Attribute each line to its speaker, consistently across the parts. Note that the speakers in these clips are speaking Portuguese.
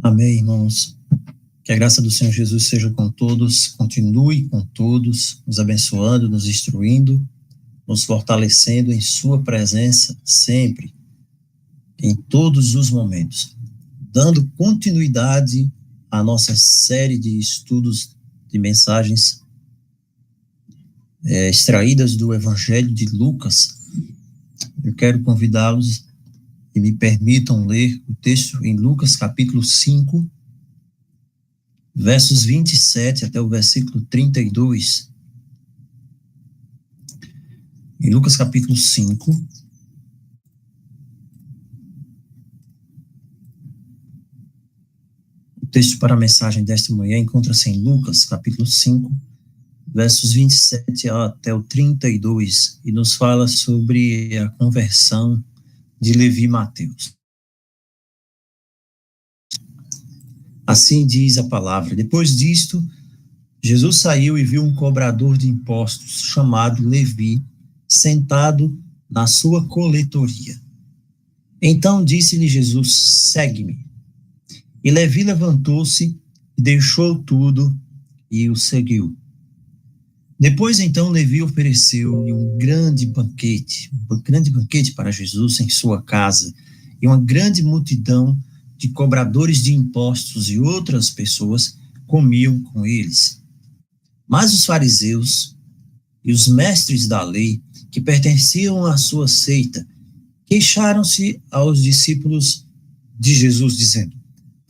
Speaker 1: Amém, irmãos. Que a graça do Senhor Jesus seja com todos, continue com todos, nos abençoando, nos instruindo, nos fortalecendo em sua presença sempre, em todos os momentos, dando continuidade à nossa série de estudos de mensagens extraídas do Evangelho de Lucas. Eu quero convidá-los e me permitam ler o texto em Lucas capítulo 5, versos 27 até o versículo 32. Em Lucas capítulo 5, o texto para a mensagem desta manhã encontra-se em Lucas capítulo 5, versos 27 até o 32, e nos fala sobre a conversão de Levi e Mateus. Assim diz a palavra: depois disto, Jesus saiu e viu um cobrador de impostos, chamado Levi, sentado na sua coletoria. Então disse-lhe Jesus: segue-me. E Levi levantou-se e deixou tudo e o seguiu. Depois, então, Levi ofereceu-lhe um grande banquete para Jesus em sua casa, e uma grande multidão de cobradores de impostos e outras pessoas comiam com eles. Mas os fariseus e os mestres da lei, que pertenciam à sua seita, queixaram-se aos discípulos de Jesus, dizendo: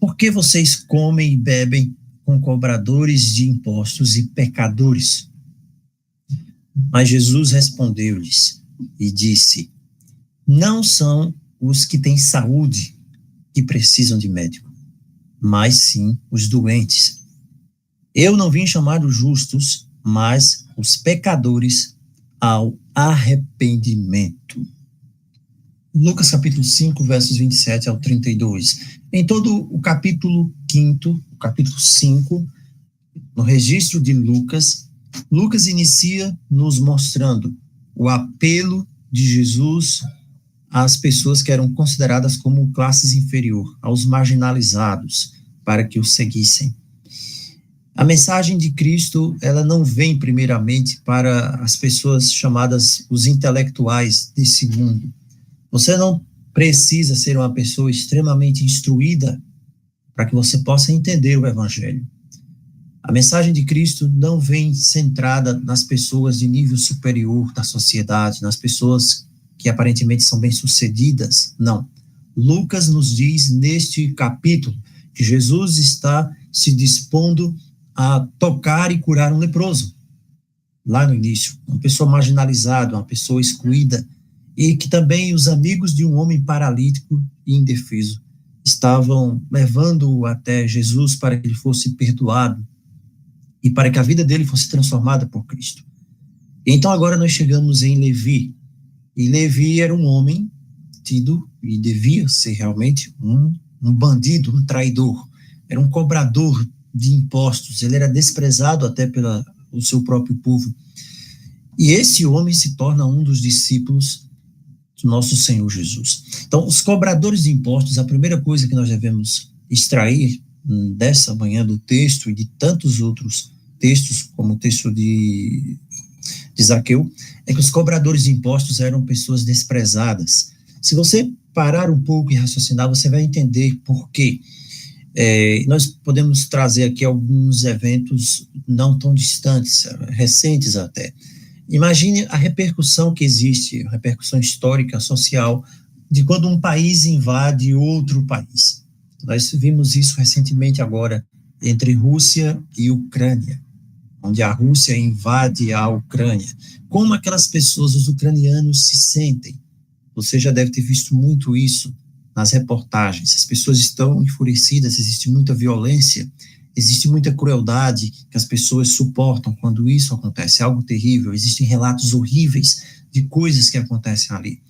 Speaker 1: por que vocês comem e bebem com cobradores de impostos e pecadores? Mas Jesus respondeu-lhes e disse: não são os que têm saúde que precisam de médico, mas sim os doentes. Eu não vim chamar os justos, mas os pecadores ao arrependimento. Lucas capítulo 5, versos 27 ao 32. Em todo o capítulo 5, o capítulo 5, no registro de Lucas inicia nos mostrando o apelo de Jesus às pessoas que eram consideradas como classes inferior, aos marginalizados, para que o seguissem. A mensagem de Cristo, ela não vem primeiramente para as pessoas chamadas os intelectuais desse mundo. Você não precisa ser uma pessoa extremamente instruída para que você possa entender o Evangelho. A mensagem de Cristo não vem centrada nas pessoas de nível superior da sociedade, nas pessoas que aparentemente são bem-sucedidas, não. Lucas nos diz neste capítulo que Jesus está se dispondo a tocar e curar um leproso. Lá no início, uma pessoa marginalizada, uma pessoa excluída, e que também os amigos de um homem paralítico e indefeso estavam levando-o até Jesus para que ele fosse perdoado e para que a vida dele fosse transformada por Cristo. Então agora nós chegamos em Levi, e Levi era um homem tido, e devia ser realmente um bandido, um traidor, era um cobrador de impostos, ele era desprezado até pelo seu próprio povo, e esse homem se torna um dos discípulos do nosso Senhor Jesus. Então, os cobradores de impostos, a primeira coisa que nós devemos extrair dessa manhã do texto e de tantos outros textos, como o texto de Zaqueu, é que os cobradores de impostos eram pessoas desprezadas. Se você parar um pouco e raciocinar, você vai entender por quê. Nós podemos trazer aqui alguns eventos não tão distantes, recentes até. Imagine a repercussão que existe, a repercussão histórica, social, de quando um país invade outro país. Nós vimos isso recentemente agora entre Rússia e Ucrânia, onde a Rússia invade a Ucrânia. Como aquelas pessoas, os ucranianos, se sentem? Você já deve ter visto muito isso nas reportagens. As pessoas estão enfurecidas, existe muita violência, existe muita crueldade que as pessoas suportam quando isso acontece, é algo terrível. Existem relatos horríveis de coisas que acontecem ali.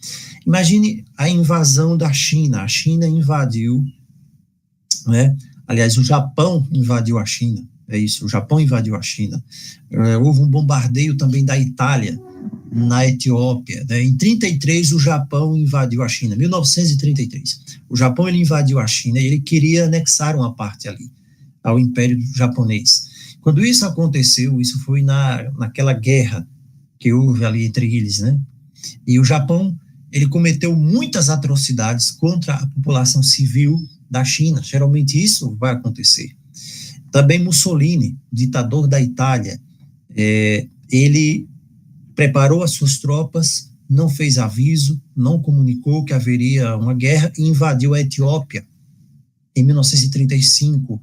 Speaker 1: Imagine a invasão da China. A China invadiu, né? Aliás, o Japão invadiu a China. É isso, o Japão invadiu a China. Houve um bombardeio também da Itália, na Etiópia. Né? Em 1933, o Japão invadiu a China, 1933. O Japão, ele invadiu a China e ele queria anexar uma parte ali ao Império Japonês. Quando isso aconteceu, isso foi naquela guerra que houve ali entre eles, né? E o Japão, ele cometeu muitas atrocidades contra a população civil da China. Geralmente isso vai acontecer. Também Mussolini, ditador da Itália, ele preparou as suas tropas, não fez aviso, não comunicou que haveria uma guerra e invadiu a Etiópia em 1935.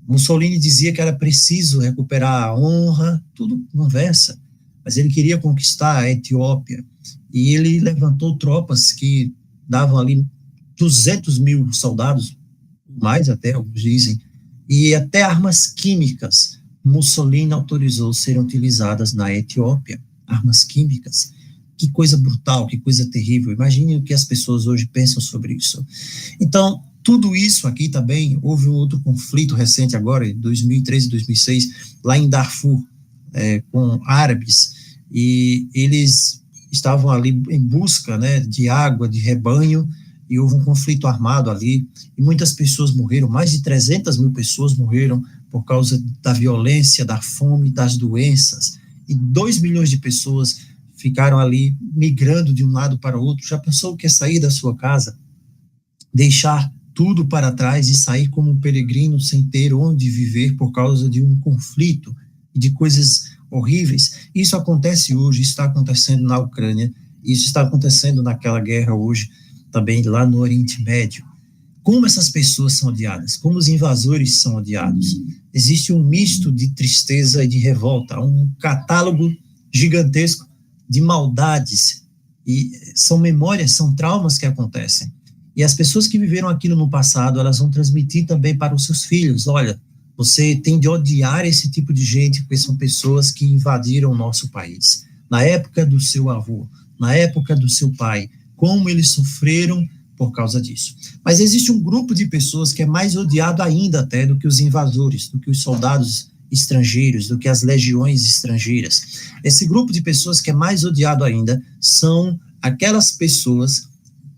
Speaker 1: Mussolini dizia que era preciso recuperar a honra, tudo conversa, mas ele queria conquistar a Etiópia e ele levantou tropas que davam ali 200 mil soldados, mais até, alguns dizem, e até armas químicas Mussolini autorizou serem utilizadas na Etiópia, armas químicas. Que coisa brutal, que coisa terrível. Imagine o que as pessoas hoje pensam sobre isso. Então, tudo isso aqui também, houve um outro conflito recente agora, em 2013 e 2006, lá em Darfur, com árabes, e eles estavam ali em busca, né, de água, de rebanho, e houve um conflito armado ali, e muitas pessoas morreram, mais de 300 mil pessoas morreram por causa da violência, da fome, das doenças, e 2 milhões de pessoas ficaram ali migrando de um lado para o outro. Já pensou o que é sair da sua casa, deixar tudo para trás e sair como um peregrino sem ter onde viver por causa de um conflito e de coisas horríveis? Isso acontece hoje, isso está acontecendo na Ucrânia, isso está acontecendo naquela guerra hoje, também lá no Oriente Médio. Como essas pessoas são odiadas, como os invasores são odiados. Existe um misto de tristeza e de revolta, um catálogo gigantesco de maldades, e são memórias, são traumas que acontecem. E as pessoas que viveram aquilo no passado, elas vão transmitir também para os seus filhos. Olha, você tem de odiar esse tipo de gente, porque são pessoas que invadiram o nosso país. Na época do seu avô, na época do seu pai, como eles sofreram por causa disso. Mas existe um grupo de pessoas que é mais odiado ainda até do que os invasores, do que os soldados estrangeiros, do que as legiões estrangeiras. Esse grupo de pessoas que é mais odiado ainda são aquelas pessoas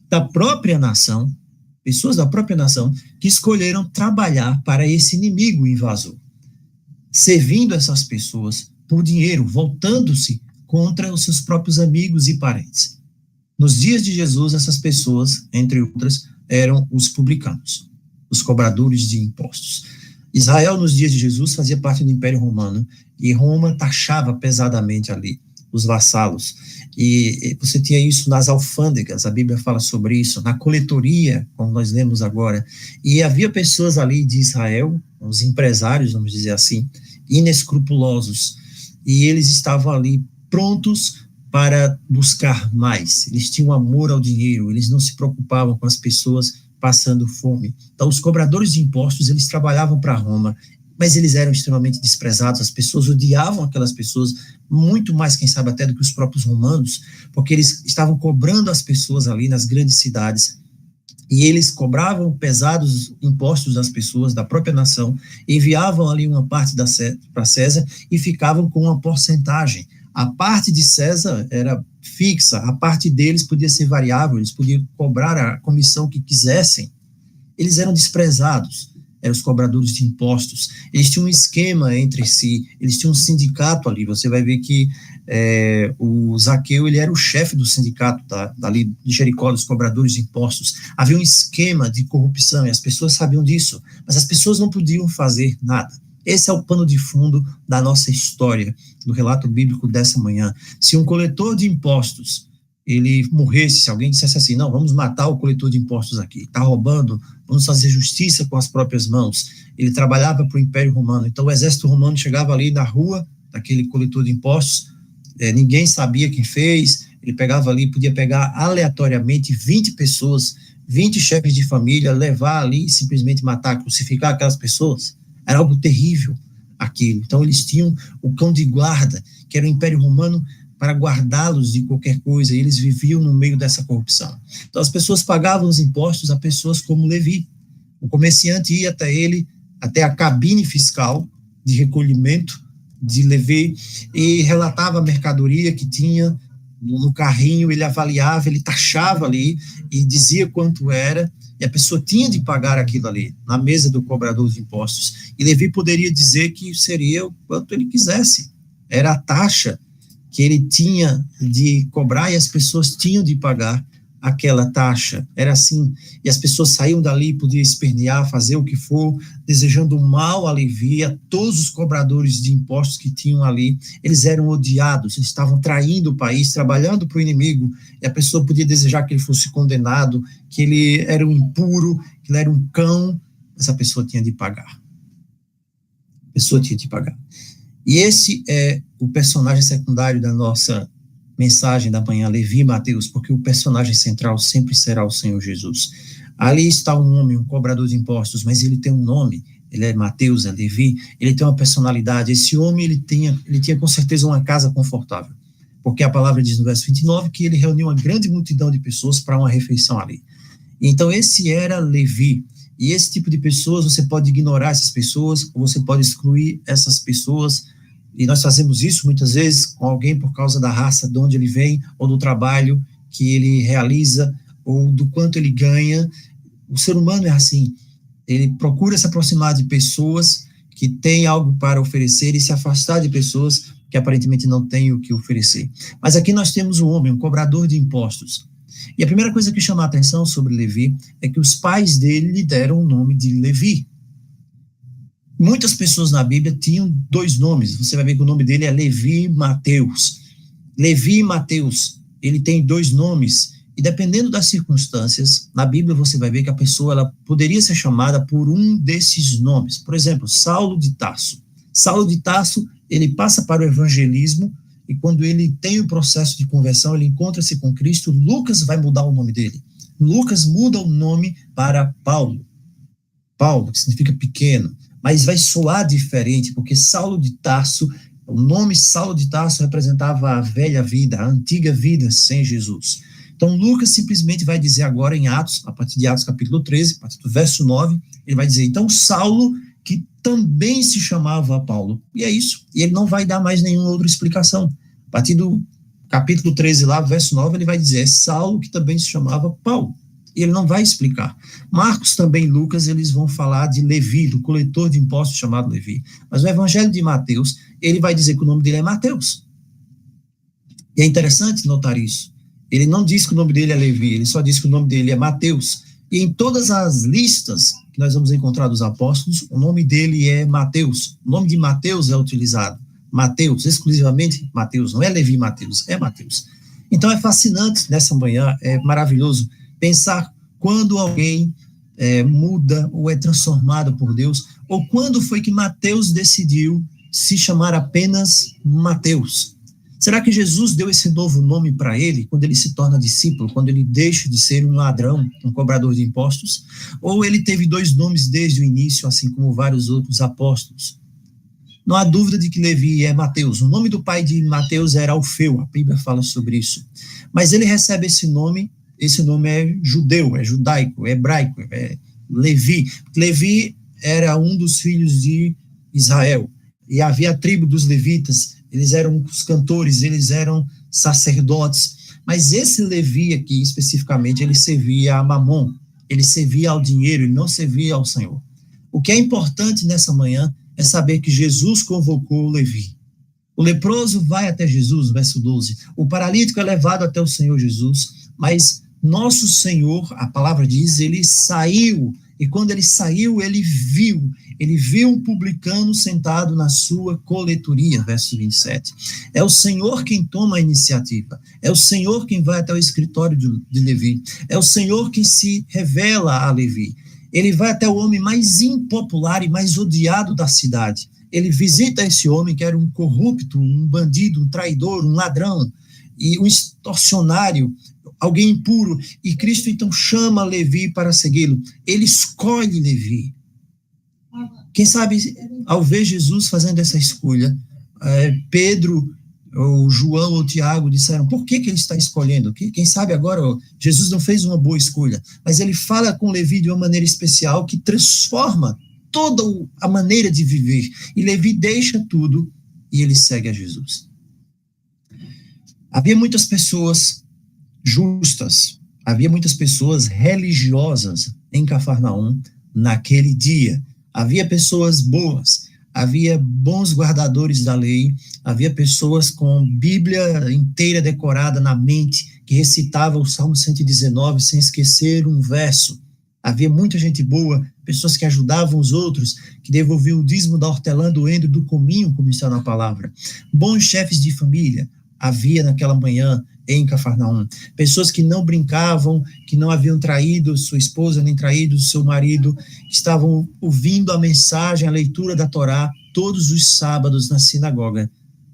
Speaker 1: da própria nação, pessoas da própria nação, que escolheram trabalhar para esse inimigo invasor, servindo essas pessoas por dinheiro, voltando-se contra os seus próprios amigos e parentes. Nos dias de Jesus, essas pessoas, entre outras, eram os publicanos, os cobradores de impostos. Israel, nos dias de Jesus, fazia parte do Império Romano, e Roma taxava pesadamente ali os vassalos. E você tinha isso nas alfândegas, a Bíblia fala sobre isso, na coletoria, como nós lemos agora. E havia pessoas ali de Israel, os empresários, vamos dizer assim, inescrupulosos, e eles estavam ali prontos para buscar mais. Eles tinham amor ao dinheiro, eles não se preocupavam com as pessoas passando fome. Então, os cobradores de impostos, eles trabalhavam para Roma, mas eles eram extremamente desprezados, as pessoas odiavam aquelas pessoas, muito mais, quem sabe, até do que os próprios romanos, porque eles estavam cobrando as pessoas ali nas grandes cidades, e eles cobravam pesados impostos das pessoas, da própria nação, enviavam ali uma parte para César, e ficavam com uma porcentagem. A parte de César era fixa, a parte deles podia ser variável, eles podiam cobrar a comissão que quisessem. Eles eram desprezados, eram os cobradores de impostos. Eles tinham um esquema entre si, eles tinham um sindicato ali. Você vai ver que o Zaqueu, ele era o chefe do sindicato dali de Jericó, dos cobradores de impostos. Havia um esquema de corrupção e as pessoas sabiam disso, mas as pessoas não podiam fazer nada. Esse é o pano de fundo da nossa história, do relato bíblico dessa manhã. Se um coletor de impostos, ele morresse, se alguém dissesse assim, não, vamos matar o coletor de impostos aqui, está roubando, vamos fazer justiça com as próprias mãos. Ele trabalhava para o Império Romano, então o exército romano chegava ali na rua, daquele coletor de impostos, ninguém sabia quem fez, ele pegava ali, podia pegar aleatoriamente 20 pessoas, 20 chefes de família, levar ali e simplesmente matar, crucificar aquelas pessoas. Era algo terrível aquilo. Então, eles tinham o cão de guarda, que era o Império Romano, para guardá-los de qualquer coisa, e eles viviam no meio dessa corrupção. Então, as pessoas pagavam os impostos a pessoas como Levi. O comerciante ia até ele, até a cabine fiscal de recolhimento de Levi, e relatava a mercadoria que tinha no carrinho, ele avaliava, ele taxava ali, e dizia quanto era, e a pessoa tinha de pagar aquilo ali, na mesa do cobrador de impostos. E Levi poderia dizer que seria o quanto ele quisesse. Era a taxa que ele tinha de cobrar e as pessoas tinham de pagar aquela taxa. Era assim. E as pessoas saíam dali, podiam espernear, fazer o que for, desejando mal a Levi, a todos os cobradores de impostos que tinham ali. Eles eram odiados, eles estavam traindo o país, trabalhando para o inimigo, e a pessoa podia desejar que ele fosse condenado, que ele era um impuro, que ele era um cão, mas a pessoa tinha de pagar. A pessoa tinha de pagar. E esse é o personagem secundário da nossa mensagem da manhã, Levi e Mateus, porque o personagem central sempre será o Senhor Jesus. Ali está um homem, um cobrador de impostos, mas ele tem um nome, ele é Mateus, é Levi, ele tem uma personalidade. Esse homem, ele tinha com certeza uma casa confortável, porque a palavra diz no verso 29 que ele reuniu uma grande multidão de pessoas para uma refeição ali. Então, esse era Levi. E esse tipo de pessoas, você pode ignorar essas pessoas, ou você pode excluir essas pessoas, e nós fazemos isso muitas vezes com alguém por causa da raça de onde ele vem, ou do trabalho que ele realiza, ou do quanto ele ganha. O ser humano é assim, ele procura se aproximar de pessoas que têm algo para oferecer e se afastar de pessoas que aparentemente não têm o que oferecer. Mas aqui nós temos um homem, um cobrador de impostos. E a primeira coisa que chama a atenção sobre Levi é que os pais dele lhe deram o nome de Levi. Muitas pessoas na Bíblia tinham dois nomes. Você vai ver que o nome dele é Levi Mateus. Levi Mateus, ele tem dois nomes. E dependendo das circunstâncias, na Bíblia você vai ver que a pessoa ela poderia ser chamada por um desses nomes. Por exemplo, Saulo de Tarso. Saulo de Tarso, ele passa para o evangelismo, e quando ele tem o processo de conversão, ele encontra-se com Cristo. Lucas vai mudar o nome dele. Lucas muda o nome para Paulo. Paulo, que significa pequeno. Mas vai soar diferente, porque Saulo de Tarso, o nome Saulo de Tarso representava a velha vida, a antiga vida sem Jesus. Então, Lucas simplesmente vai dizer agora em Atos, a partir de Atos capítulo 13, a partir do verso 9, ele vai dizer, então Saulo, que também se chamava Paulo. E é isso. E ele não vai dar mais nenhuma outra explicação. A partir do capítulo 13 lá, verso 9, ele vai dizer, é Saulo que também se chamava Paulo. E ele não vai explicar. Marcos também, Lucas, eles vão falar de Levi, do coletor de impostos chamado Levi. Mas o evangelho de Mateus, ele vai dizer que o nome dele é Mateus. E é interessante notar isso. Ele não diz que o nome dele é Levi, ele só diz que o nome dele é Mateus. E em todas as listas que nós vamos encontrar dos apóstolos, o nome dele é Mateus. O nome de Mateus é utilizado. Mateus, exclusivamente Mateus. Não é Levi Mateus, é Mateus. Então é fascinante nessa manhã, é maravilhoso pensar quando alguém muda ou é transformado por Deus, ou quando foi que Mateus decidiu se chamar apenas Mateus. Será que Jesus deu esse novo nome para ele quando ele se torna discípulo, quando ele deixa de ser um ladrão, um cobrador de impostos? Ou ele teve dois nomes desde o início, assim como vários outros apóstolos? Não há dúvida de que Levi é Mateus. O nome do pai de Mateus era Alfeu, a Bíblia fala sobre isso. Mas ele recebe esse nome é judeu, é judaico, é hebraico, é Levi. Levi era um dos filhos de Israel, e havia a tribo dos levitas, eles eram os cantores, eles eram sacerdotes, mas esse Levi aqui, especificamente, ele servia a Mamon, ele servia ao dinheiro, ele não servia ao Senhor. O que é importante nessa manhã é saber que Jesus convocou Levi. O leproso vai até Jesus, verso 12, o paralítico é levado até o Senhor Jesus, mas nosso Senhor, a palavra diz, ele saiu, e quando ele saiu, ele viu um publicano sentado na sua coletoria, verso 27. É o Senhor quem toma a iniciativa, é o Senhor quem vai até o escritório de Levi, é o Senhor quem se revela a Levi. Ele vai até o homem mais impopular e mais odiado da cidade. Ele visita esse homem que era um corrupto, um bandido, um traidor, um ladrão, e um extorsionário, alguém impuro, e Cristo então chama Levi para segui-lo. Ele escolhe Levi. Quem sabe, ao ver Jesus fazendo essa escolha, Pedro, ou João ou Tiago disseram, por que ele está escolhendo? Quem sabe agora Jesus não fez uma boa escolha, mas ele fala com Levi de uma maneira especial que transforma toda a maneira de viver. E Levi deixa tudo e ele segue a Jesus. Havia muitas pessoas justas Havia muitas pessoas religiosas em Cafarnaum naquele dia. Havia pessoas boas, havia bons guardadores da lei, havia pessoas com Bíblia inteira decorada na mente, que recitavam o Salmo 119 sem esquecer um verso. Havia muita gente boa, pessoas que ajudavam os outros, que devolviam o dízimo da hortelã, do endro, do cominho, como está na palavra. Bons chefes de família havia naquela manhã em Cafarnaum. Pessoas que não brincavam, que não haviam traído sua esposa, nem traído seu marido, que estavam ouvindo a mensagem, a leitura da Torá, todos os sábados na sinagoga.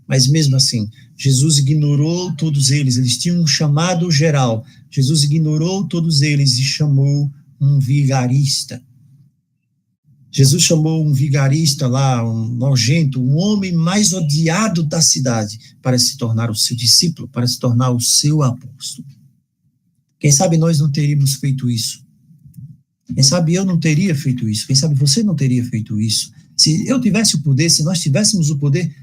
Speaker 1: Mas mesmo assim, Jesus ignorou todos eles. Eles tinham um chamado geral. Jesus ignorou todos eles e chamou um vigarista. Jesus chamou um vigarista lá, um nojento, um homem mais odiado da cidade, para se tornar o seu discípulo, para se tornar o seu apóstolo. Quem sabe nós não teríamos feito isso? Quem sabe eu não teria feito isso? Quem sabe você não teria feito isso? Se eu tivesse o poder, se nós tivéssemos o poder,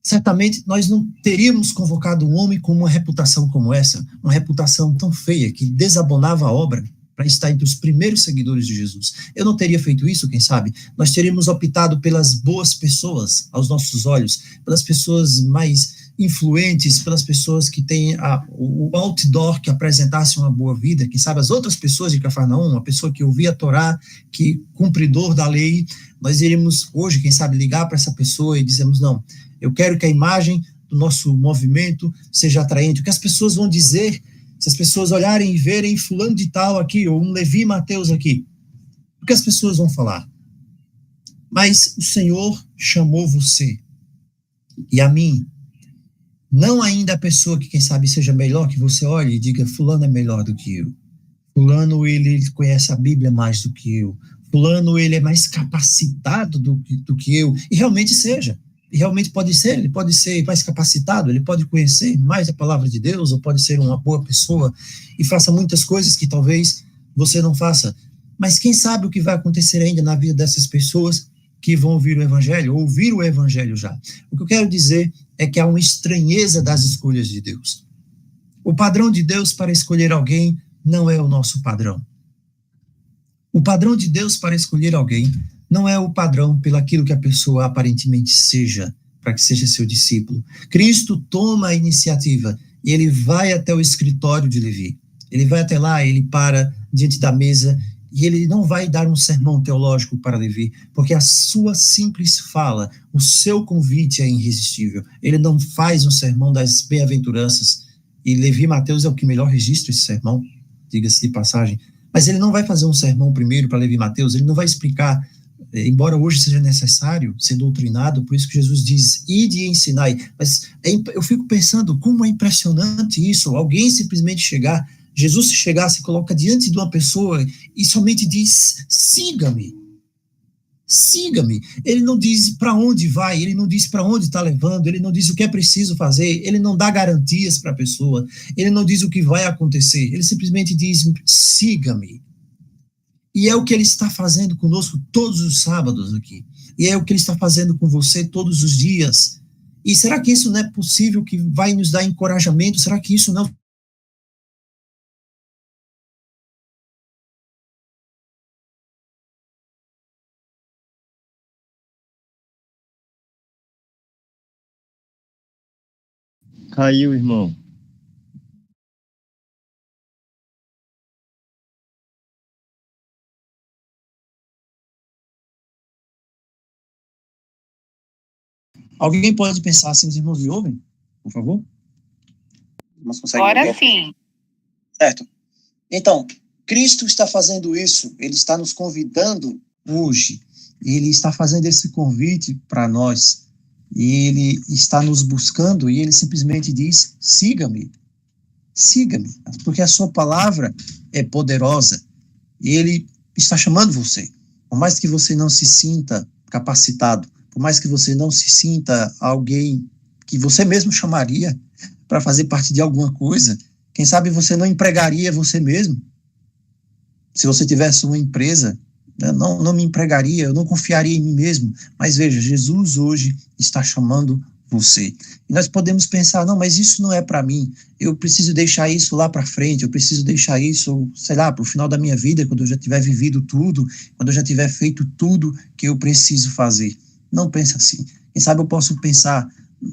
Speaker 1: certamente nós não teríamos convocado um homem com uma reputação como essa, uma reputação tão feia, que desabonava a obra, para estar entre os primeiros seguidores de Jesus. Eu não teria feito isso, quem sabe? Nós teríamos optado pelas boas pessoas, aos nossos olhos, pelas pessoas mais influentes, pelas pessoas que têm o outdoor que apresentasse uma boa vida, quem sabe as outras pessoas de Cafarnaum, uma pessoa que ouvia a Torá, que cumpridor da lei, nós iríamos hoje, quem sabe, ligar para essa pessoa e dizemos, não, eu quero que a imagem do nosso movimento seja atraente. O que as pessoas vão dizer, se as pessoas olharem e verem fulano de tal aqui, ou um Levi Mateus aqui, o que as pessoas vão falar? Mas o Senhor chamou você e a mim, não ainda a pessoa que, quem sabe, seja melhor que você olhe e diga, fulano é melhor do que eu. Fulano, ele conhece a Bíblia mais do que eu. Fulano, ele é mais capacitado do que eu. E realmente seja. E realmente pode ser, ele pode ser mais capacitado, ele pode conhecer mais a palavra de Deus, ou pode ser uma boa pessoa e faça muitas coisas que talvez você não faça. Mas quem sabe o que vai acontecer ainda na vida dessas pessoas que vão ouvir o evangelho, ou ouvir o evangelho já. O que eu quero dizer é que há uma estranheza das escolhas de Deus. O padrão de Deus para escolher alguém não é o nosso padrão. O padrão de Deus para escolher alguém não é o padrão pelo aquilo que a pessoa aparentemente seja, para que seja seu discípulo. Cristo toma a iniciativa e ele vai até o escritório de Levi. Ele vai até lá, ele para diante da mesa e ele não vai dar um sermão teológico para Levi, porque a sua simples fala, o seu convite é irresistível. Ele não faz um sermão das bem-aventuranças, e Levi Mateus é o que melhor registra esse sermão, diga-se de passagem. Mas ele não vai fazer um sermão primeiro para Levi Mateus, ele não vai explicar, embora hoje seja necessário ser doutrinado, por isso que Jesus diz, ide e ensinai. Mas eu fico pensando como é impressionante isso, alguém simplesmente chegar, Jesus chegar, se coloca diante de uma pessoa e somente diz, siga-me. Siga-me. Ele não diz para onde vai, ele não diz para onde está levando, ele não diz o que é preciso fazer, ele não dá garantias para a pessoa, ele não diz o que vai acontecer, ele simplesmente diz, siga-me. E é o que ele está fazendo conosco todos os sábados aqui. E é o que ele está fazendo com você todos os dias. E será que isso não é possível que vai nos dar encorajamento? Será que isso não...
Speaker 2: Caiu, irmão.
Speaker 1: Alguém pode pensar assim, os irmãos me ouvem? Por favor?
Speaker 3: Agora sim.
Speaker 1: Certo. Então, Cristo está fazendo isso, ele está nos convidando hoje, ele está fazendo esse convite para nós, e ele está nos buscando, e ele simplesmente diz, siga-me, porque a sua palavra é poderosa, e ele está chamando você, por mais que você não se sinta capacitado, por mais que você não se sinta alguém que você mesmo chamaria para fazer parte de alguma coisa, quem sabe você não empregaria você mesmo. Se você tivesse uma empresa, não me empregaria, eu não confiaria em mim mesmo. Mas veja, Jesus hoje está chamando você. E nós podemos pensar, não, mas isso não é para mim, eu preciso deixar isso lá para frente, eu preciso deixar isso, sei lá, para o final da minha vida, quando eu já tiver vivido tudo, quando eu já tiver feito tudo que eu preciso fazer. Não pense assim. Quem sabe eu posso pensar,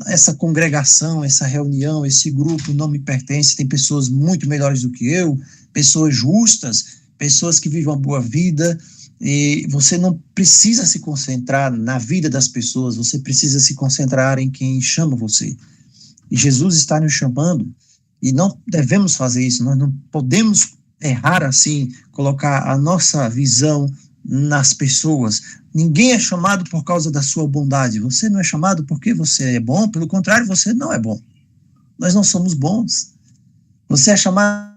Speaker 1: essa congregação, essa reunião, esse grupo não me pertence, tem pessoas muito melhores do que eu, pessoas justas, pessoas que vivem uma boa vida, e você não precisa se concentrar na vida das pessoas, você precisa se concentrar em quem chama você. E Jesus está nos chamando, e não devemos fazer isso, nós não podemos errar assim, colocar a nossa visão nas pessoas. Ninguém é chamado por causa da sua bondade, você não é chamado porque você é bom, pelo contrário, você não é bom. Nós não somos bons. Você é chamado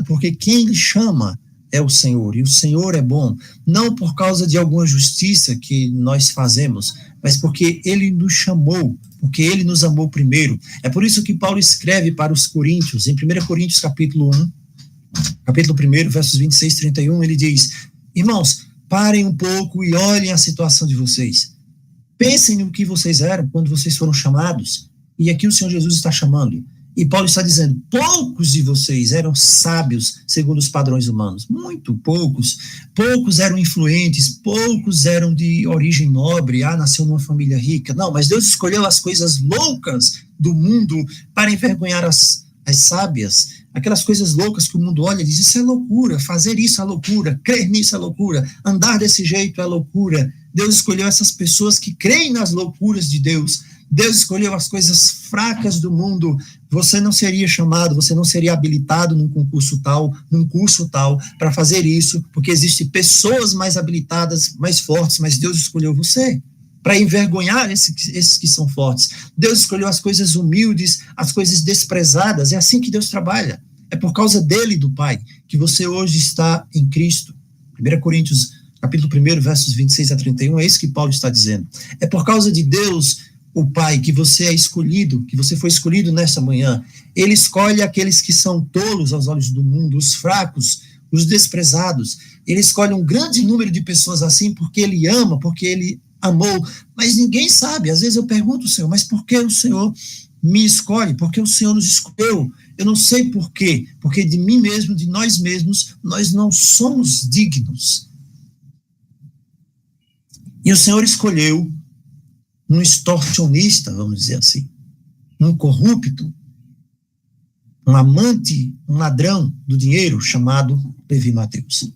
Speaker 1: porque quem lhe chama é o Senhor, e o Senhor é bom, não por causa de alguma justiça que nós fazemos, mas porque Ele nos chamou, porque Ele nos amou primeiro. É por isso que Paulo escreve para os Coríntios, em 1 Coríntios capítulo 1, capítulo 1, versos 26 e 31, ele diz, irmãos, parem um pouco e olhem a situação de vocês. Pensem no que vocês eram quando vocês foram chamados, e aqui o Senhor Jesus está chamando. E Paulo está dizendo, poucos de vocês eram sábios segundo os padrões humanos, muito poucos. Poucos eram influentes, poucos eram de origem nobre, nasceu numa família rica. Não, mas Deus escolheu as coisas loucas do mundo para envergonhar as sábias. Aquelas coisas loucas que o mundo olha e diz, isso é loucura, fazer isso é loucura, crer nisso é loucura, andar desse jeito é loucura. Deus escolheu essas pessoas que creem nas loucuras de Deus. Deus escolheu as coisas fracas do mundo. Você não seria chamado, você não seria habilitado num curso tal, para fazer isso, porque existem pessoas mais habilitadas, mais fortes, mas Deus escolheu você para envergonhar esses que são fortes. Deus escolheu as coisas humildes, as coisas desprezadas. É assim que Deus trabalha. É por causa dele, do Pai, que você hoje está em Cristo. 1 Coríntios, capítulo 1, versos 26 a 31, é isso que Paulo está dizendo. É por causa de Deus, o Pai, que você é escolhido, que você foi escolhido nessa manhã. Ele escolhe aqueles que são tolos aos olhos do mundo, os fracos, os desprezados. Ele escolhe um grande número de pessoas assim porque ele ama, porque ele amou. Mas ninguém sabe. Às vezes eu pergunto ao Senhor, mas por que o Senhor me escolhe? Por que o Senhor nos escolheu? Eu não sei por quê. Porque de mim mesmo, de nós mesmos, nós não somos dignos. E o Senhor escolheu um extorsionista, vamos dizer assim, um corrupto, um amante, um ladrão do dinheiro, chamado Levi Mateus.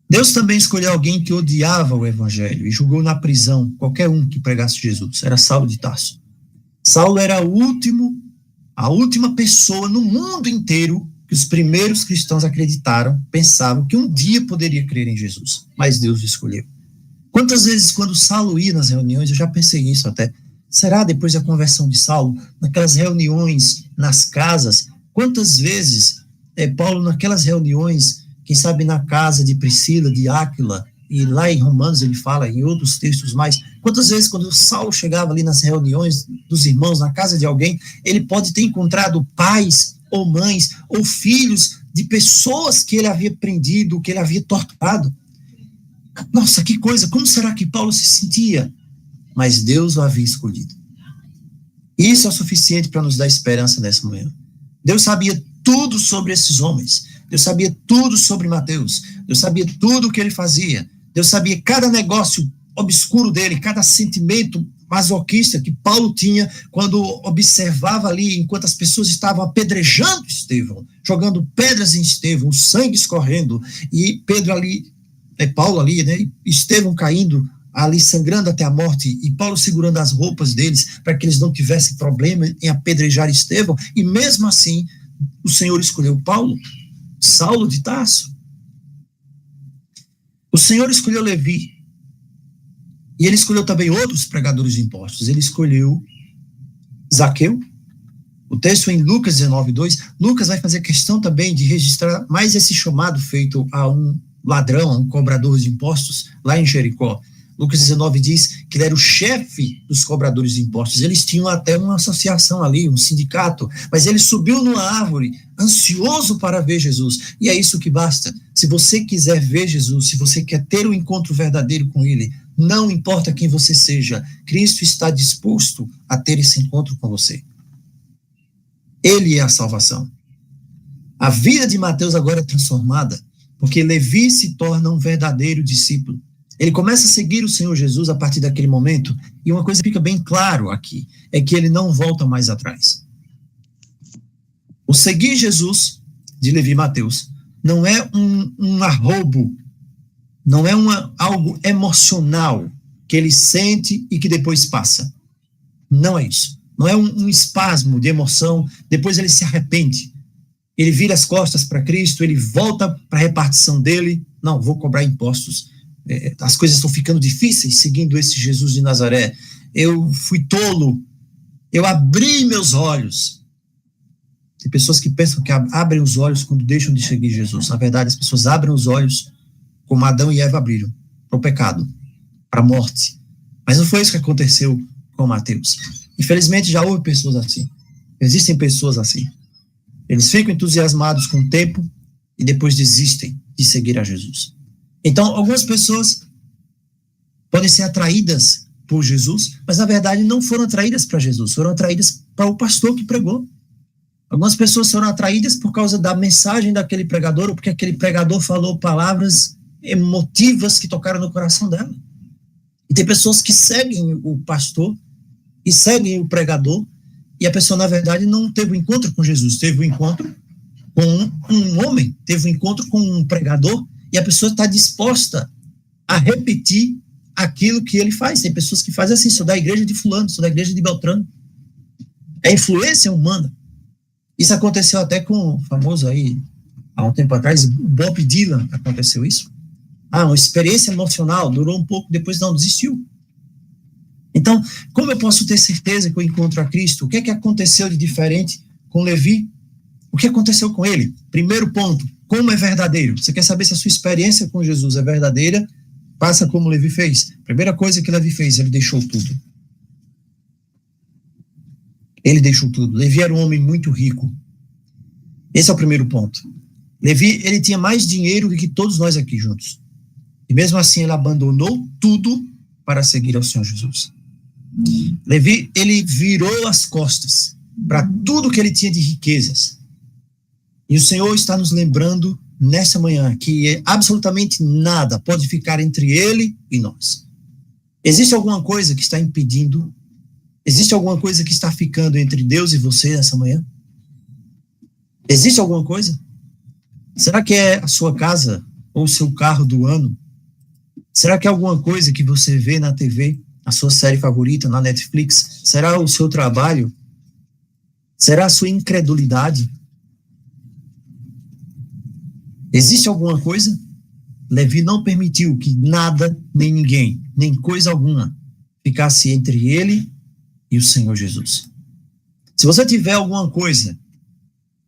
Speaker 1: Deus também escolheu alguém que odiava o evangelho e julgou na prisão qualquer um que pregasse Jesus. Era Saulo de Tarso. Saulo era a última pessoa no mundo inteiro que os primeiros cristãos acreditaram, pensavam que um dia poderia crer em Jesus, mas Deus o escolheu. Quantas vezes, quando Saulo ia nas reuniões, eu já pensei nisso até, será depois da conversão de Saulo, naquelas reuniões nas casas, quantas vezes Paulo, naquelas reuniões, quem sabe na casa de Priscila, de Áquila, e lá em Romanos ele fala, em outros textos mais, quantas vezes quando Saulo chegava ali nas reuniões dos irmãos, na casa de alguém, ele pode ter encontrado pais, ou mães, ou filhos de pessoas que ele havia prendido, que ele havia torturado. Nossa, que coisa, como será que Paulo se sentia? Mas Deus o havia escolhido. Isso é o suficiente para nos dar esperança nessa manhã. Deus sabia tudo sobre esses homens. Deus sabia tudo sobre Mateus. Deus sabia tudo o que ele fazia. Deus sabia cada negócio obscuro dele, cada sentimento masoquista que Paulo tinha quando observava ali, enquanto as pessoas estavam apedrejando Estevão, jogando pedras em Estevão, o sangue escorrendo, e Paulo ali, né, Estevão caindo ali, sangrando até a morte, e Paulo segurando as roupas deles, para que eles não tivessem problema em apedrejar Estevão, e mesmo assim, o Senhor escolheu Paulo, Saulo de Tarso. O Senhor escolheu Levi, e ele escolheu também outros pregadores de impostos. Ele escolheu Zaqueu. O texto em Lucas 19:2, Lucas vai fazer questão também de registrar mais esse chamado feito a um ladrão, a um cobrador de impostos, lá em Jericó. Lucas 19 diz que ele era o chefe dos cobradores de impostos. Eles tinham até uma associação ali, um sindicato, mas ele subiu numa árvore, ansioso para ver Jesus. E é isso que basta. Se você quiser ver Jesus, se você quer ter um encontro verdadeiro com ele, Não importa quem você seja, Cristo está disposto a ter esse encontro com você. Ele é a salvação. A vida de Mateus agora é transformada, porque Levi se torna um verdadeiro discípulo. Ele começa a seguir o Senhor Jesus a partir daquele momento, e uma coisa fica bem claro aqui, é que ele não volta mais atrás. O seguir Jesus, de Levi e Mateus, não é um arrobo, não é algo emocional que ele sente e que depois passa. Não é isso. Não é um espasmo de emoção, depois ele se arrepende. Ele vira as costas para Cristo, ele volta para a repartição dele. Não, vou cobrar impostos. As coisas estão ficando difíceis seguindo esse Jesus de Nazaré. Eu fui tolo, eu abri meus olhos. Tem pessoas que pensam que abrem os olhos quando deixam de seguir Jesus. Na verdade, as pessoas abrem os olhos como Adão e Eva abriram, para o pecado, para a morte. Mas não foi isso que aconteceu com Mateus. Infelizmente, já houve pessoas assim. Existem pessoas assim. Eles ficam entusiasmados com o tempo e depois desistem de seguir a Jesus. Então, algumas pessoas podem ser atraídas por Jesus, mas na verdade não foram atraídas para Jesus, foram atraídas para o pastor que pregou. Algumas pessoas foram atraídas por causa da mensagem daquele pregador, ou porque aquele pregador falou palavras emotivas que tocaram no coração dela. E tem pessoas que seguem o pastor e seguem o pregador, e a pessoa, na verdade, não teve um encontro com Jesus, teve um encontro com um homem, teve um encontro com um pregador, e a pessoa está disposta a repetir aquilo que ele faz. Tem pessoas que fazem assim: sou da igreja de fulano, sou da igreja de Beltrano. É influência humana. Isso aconteceu até com o famoso aí, há um tempo atrás, Bob Dylan, aconteceu isso. Uma experiência emocional, durou um pouco, depois não, desistiu. Então, como eu posso ter certeza que eu encontro a Cristo? O que é que aconteceu de diferente com Levi? O que aconteceu com ele? Primeiro ponto, como é verdadeiro? Você quer saber se a sua experiência com Jesus é verdadeira? Faça como Levi fez. Primeira coisa que Levi fez, ele deixou tudo. Ele deixou tudo. Levi era um homem muito rico. Esse é o primeiro ponto. Levi, ele tinha mais dinheiro do que todos nós aqui juntos. E mesmo assim, ele abandonou tudo para seguir ao Senhor Jesus. Levi, ele virou as costas para tudo que ele tinha de riquezas. E o Senhor está nos lembrando nessa manhã que absolutamente nada pode ficar entre ele e nós. Existe alguma coisa que está impedindo? Existe alguma coisa que está ficando entre Deus e você nessa manhã? Existe alguma coisa? Será que é a sua casa ou o seu carro do ano? Será que é alguma coisa que você vê na TV, a sua série favorita, na Netflix? Será o seu trabalho? Será a sua incredulidade? Existe alguma coisa? Levi não permitiu que nada, nem ninguém, nem coisa alguma ficasse entre ele e o Senhor Jesus. Se você tiver alguma coisa,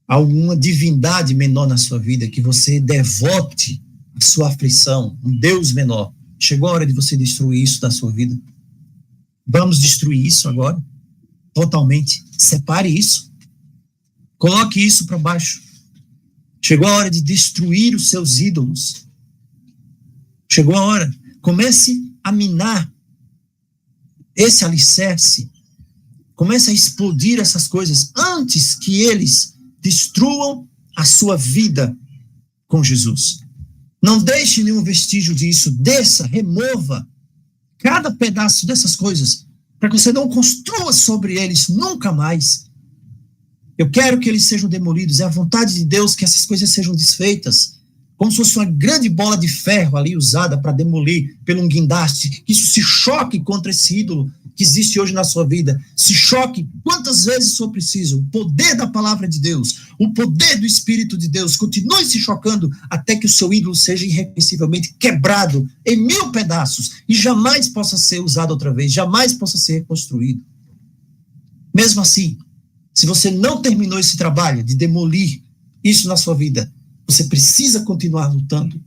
Speaker 1: alguma divindade menor na sua vida, que você devote a sua aflição, um Deus menor, chegou a hora de você destruir isso da sua vida. Vamos destruir isso agora, totalmente. Separe isso. Coloque isso para baixo. Chegou a hora de destruir os seus ídolos. Chegou a hora. Comece a minar esse alicerce. Comece a explodir essas coisas antes que eles destruam a sua vida com Jesus. Não deixe nenhum vestígio disso. Desça, remova cada pedaço dessas coisas para que você não construa sobre eles nunca mais. Eu quero que eles sejam demolidos. É a vontade de Deus que essas coisas sejam desfeitas. Como se fosse uma grande bola de ferro ali usada para demolir pelo um guindaste. Que isso se choque contra esse ídolo que existe hoje na sua vida. Se choque quantas vezes for preciso. O poder da palavra de Deus, o poder do Espírito de Deus, continue se chocando até que o seu ídolo seja irrepreensivelmente quebrado em 1000 pedaços e jamais possa ser usado outra vez, jamais possa ser reconstruído. Mesmo assim, se você não terminou esse trabalho de demolir isso na sua vida, você precisa continuar lutando.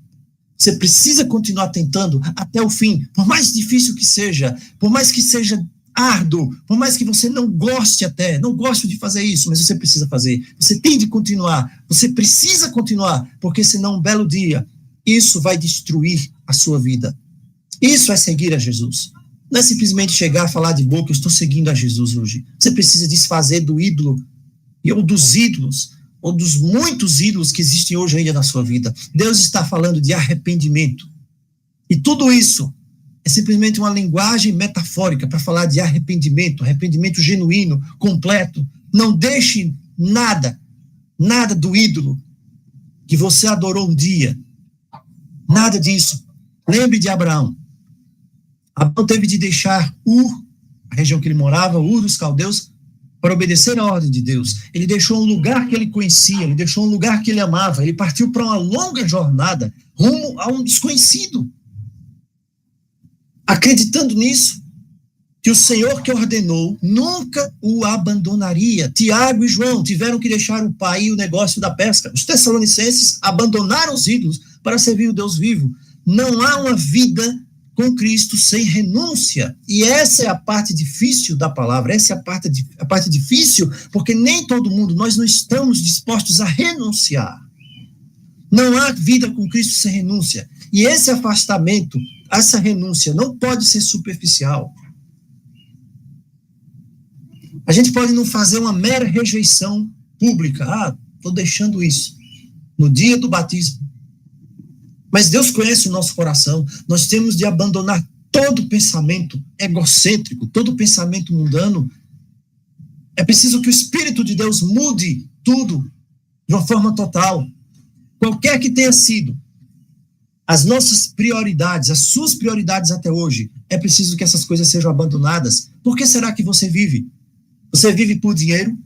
Speaker 1: Você precisa continuar tentando até o fim, por mais difícil que seja, por mais que seja árduo, por mais que você não goste não goste de fazer isso, mas você precisa fazer. Você tem de continuar, você precisa continuar, porque senão um belo dia, isso vai destruir a sua vida. Isso é seguir a Jesus. Não é simplesmente chegar a falar de boca, eu estou seguindo a Jesus hoje. Você precisa desfazer do ídolo, ou dos ídolos, ou dos muitos ídolos que existem hoje ainda na sua vida. Deus está falando de arrependimento. E tudo isso é simplesmente uma linguagem metafórica para falar de arrependimento, arrependimento genuíno, completo. Não deixe nada do ídolo que você adorou um dia. Nada disso. Lembre de Abraão. Abraão teve de deixar Ur, a região que ele morava, Ur dos Caldeus, para obedecer a ordem de Deus. Ele deixou um lugar que ele conhecia, ele deixou um lugar que ele amava, ele partiu para uma longa jornada rumo a um desconhecido. Acreditando nisso, que o Senhor que ordenou nunca o abandonaria. Tiago e João tiveram que deixar o pai e o negócio da pesca. Os tessalonicenses abandonaram os ídolos para servir o Deus vivo. Não há uma vida com Cristo sem renúncia. E essa é a parte difícil da palavra, essa é a parte difícil, porque nem todo mundo, nós não estamos dispostos a renunciar. Não há vida com Cristo sem renúncia. E esse afastamento, essa renúncia, não pode ser superficial. A gente pode não fazer uma mera rejeição pública. Estou deixando isso. No dia do batismo. Mas Deus conhece o nosso coração. Nós temos de abandonar todo pensamento egocêntrico, todo pensamento mundano. É preciso que o Espírito de Deus mude tudo de uma forma total. Qualquer que tenha sido as nossas prioridades, as suas prioridades até hoje, é preciso que essas coisas sejam abandonadas. Por que será que você vive? Você vive por dinheiro?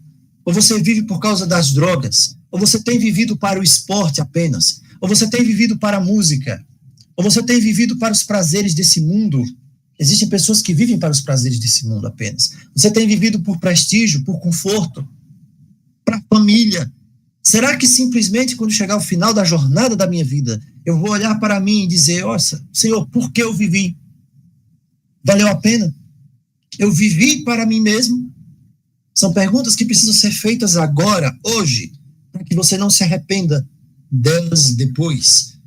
Speaker 1: Ou você vive por causa das drogas? Ou você tem vivido para o esporte apenas? Ou você tem vivido para a música? Ou você tem vivido para os prazeres desse mundo? Existem pessoas que vivem para os prazeres desse mundo apenas. Você tem vivido por prestígio, por conforto, para a família? Será que simplesmente quando chegar ao final da jornada da minha vida, eu vou olhar para mim e dizer, nossa, Senhor, por que eu vivi? Valeu a pena? Eu vivi para mim mesmo? São perguntas que precisam ser feitas agora, hoje, para que você não se arrependa delas depois.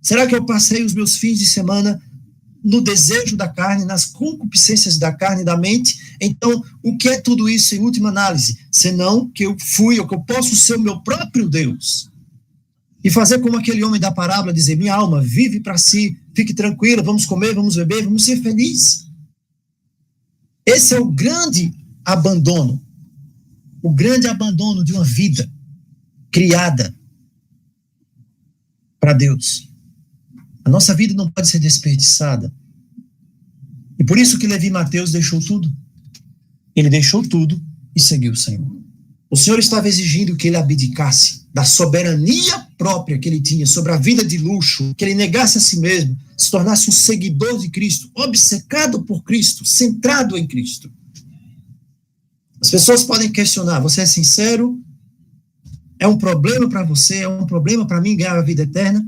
Speaker 1: Será que eu passei os meus fins de semana no desejo da carne, nas concupiscências da carne e da mente? Então, o que é tudo isso em última análise? Senão que eu fui, ou que eu posso ser o meu próprio Deus. E fazer como aquele homem da parábola, dizer, minha alma, vive para si, fique tranquila, vamos comer, vamos beber, vamos ser felizes. Esse é o grande abandono de uma vida criada para Deus. A nossa vida não pode ser desperdiçada. E por isso que Levi Mateus deixou tudo. Ele deixou tudo e seguiu o Senhor. O Senhor estava exigindo que ele abdicasse da soberania própria que ele tinha sobre a vida de luxo, que ele negasse a si mesmo, se tornasse um seguidor de Cristo, obcecado por Cristo, centrado em Cristo. As pessoas podem questionar, você é sincero? É um problema para você? É um problema para mim ganhar a vida eterna?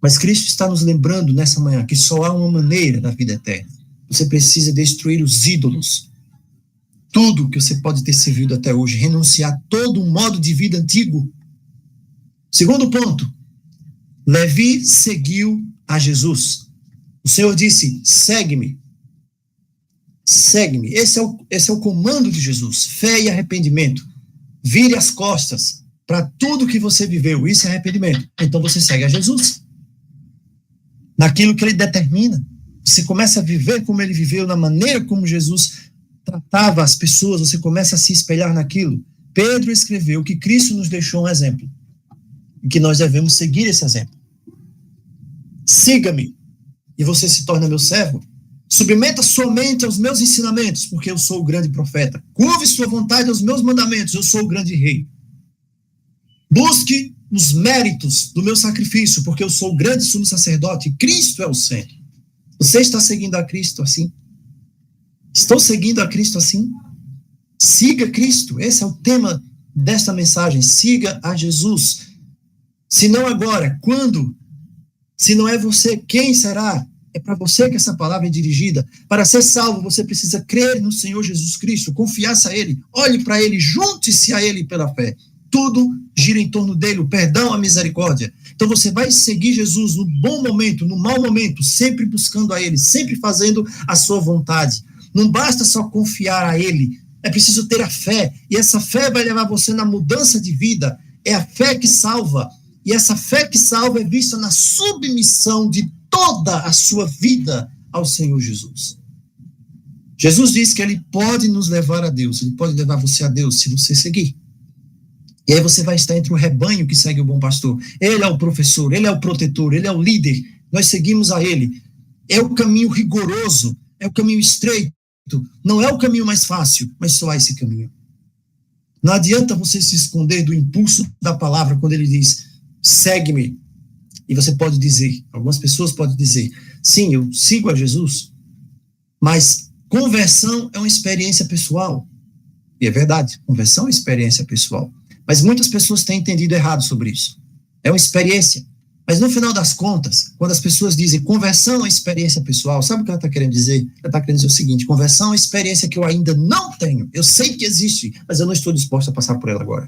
Speaker 1: Mas Cristo está nos lembrando nessa manhã que só há uma maneira da vida eterna. Você precisa destruir os ídolos. Tudo que você pode ter servido até hoje, renunciar a todo um modo de vida antigo. Segundo ponto, Levi seguiu a Jesus. O Senhor disse, segue-me. Segue-me. Esse é o comando de Jesus. Fé e arrependimento. Vire as costas para tudo que você viveu. Isso é arrependimento. Então você segue a Jesus. Naquilo que ele determina. Você começa a viver como ele viveu, na maneira como Jesus tratava as pessoas, você começa a se espelhar naquilo. Pedro escreveu que Cristo nos deixou um exemplo. E que nós devemos seguir esse exemplo. Siga-me. E você se torna meu servo. Submeta somente aos meus ensinamentos, porque eu sou o grande profeta. Curve sua vontade aos meus mandamentos, eu sou o grande rei. Busque os méritos do meu sacrifício, porque eu sou o grande sumo sacerdote, e Cristo é o centro. Você está seguindo a Cristo assim? Estou seguindo a Cristo assim? Siga Cristo, esse é o tema desta mensagem, siga a Jesus. Se não agora, quando? Se não é você, quem será? É para você que essa palavra é dirigida. Para ser salvo, você precisa crer no Senhor Jesus Cristo, confiar-se a Ele, olhe para Ele, junte-se a Ele pela fé. tudo gira em torno dele, o perdão, a misericórdia. Então você vai seguir Jesus no bom momento, no mau momento, sempre buscando a ele, sempre fazendo a sua vontade. Não basta só confiar a ele, é preciso ter a fé, e essa fé vai levar você na mudança de vida. É a fé que salva, e essa fé que salva é vista na submissão de toda a sua vida ao Senhor Jesus. Jesus diz que ele pode nos levar a Deus, ele pode levar você a Deus se você seguir. E aí você vai estar entre o rebanho que segue o bom pastor. Ele é o professor, ele é o protetor, ele é o líder, nós seguimos a ele. É o caminho rigoroso, é o caminho estreito, não é o caminho mais fácil, mas só há esse caminho. Não adianta você se esconder do impulso da palavra quando ele diz, segue-me. E você pode dizer, algumas pessoas podem dizer, sim, eu sigo a Jesus, mas conversão é uma experiência pessoal. E é verdade, conversão é experiência pessoal. Mas muitas pessoas têm entendido errado sobre isso. É uma experiência. Mas no final das contas, quando as pessoas dizem conversão é uma experiência pessoal, sabe o que ela está querendo dizer? Ela está querendo dizer o seguinte, conversão é uma experiência que eu ainda não tenho. Eu sei que existe, mas eu não estou disposto a passar por ela agora.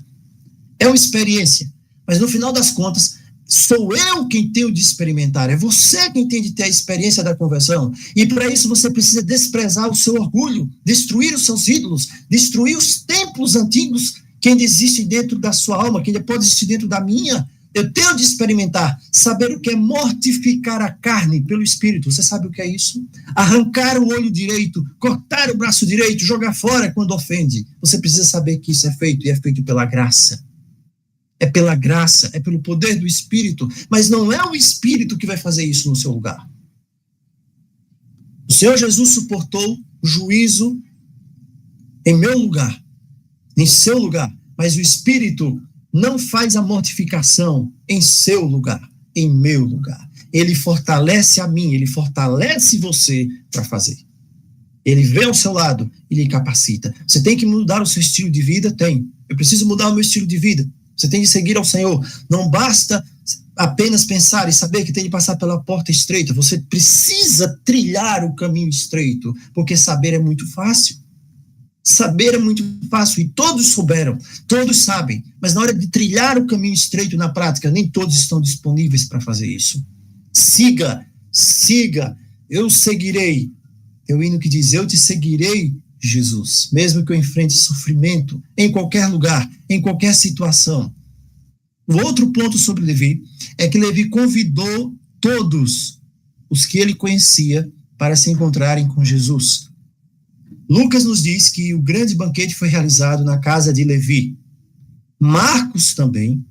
Speaker 1: É uma experiência. Mas no final das contas, sou eu quem tenho de experimentar. É você quem tem de ter a experiência da conversão. E para isso você precisa desprezar o seu orgulho, destruir os seus ídolos, destruir os templos antigos que ainda existem dentro da sua alma, que ainda pode existir dentro da minha. Eu tenho de experimentar, saber o que é mortificar a carne pelo Espírito. Você sabe o que é isso? Arrancar o olho direito, cortar o braço direito, jogar fora quando ofende. Você precisa saber que isso é feito, e é feito pela graça. É pela graça, é pelo poder do Espírito, mas não é o Espírito que vai fazer isso no seu lugar. O Senhor Jesus suportou o juízo em meu lugar, em seu lugar, mas o Espírito não faz a mortificação em seu lugar, em meu lugar. Ele fortalece a mim, ele fortalece você para fazer. Ele vem ao seu lado e lhe capacita. Você tem que mudar o seu estilo de vida? Tem. Eu preciso mudar o meu estilo de vida. Você tem de seguir ao Senhor. Não basta apenas pensar e saber que tem de passar pela porta estreita. Você precisa trilhar o caminho estreito, porque saber é muito fácil. Saber é muito fácil, e todos souberam, todos sabem, mas na hora de trilhar o caminho estreito na prática, nem todos estão disponíveis para fazer isso. Siga, eu seguirei. Tem o hino que diz, eu te seguirei, Jesus, mesmo que eu enfrente sofrimento, em qualquer lugar, em qualquer situação. O outro ponto sobre Levi é que Levi convidou todos os que ele conhecia para se encontrarem com Jesus. Lucas nos diz que o grande banquete foi realizado na casa de Levi. Marcos também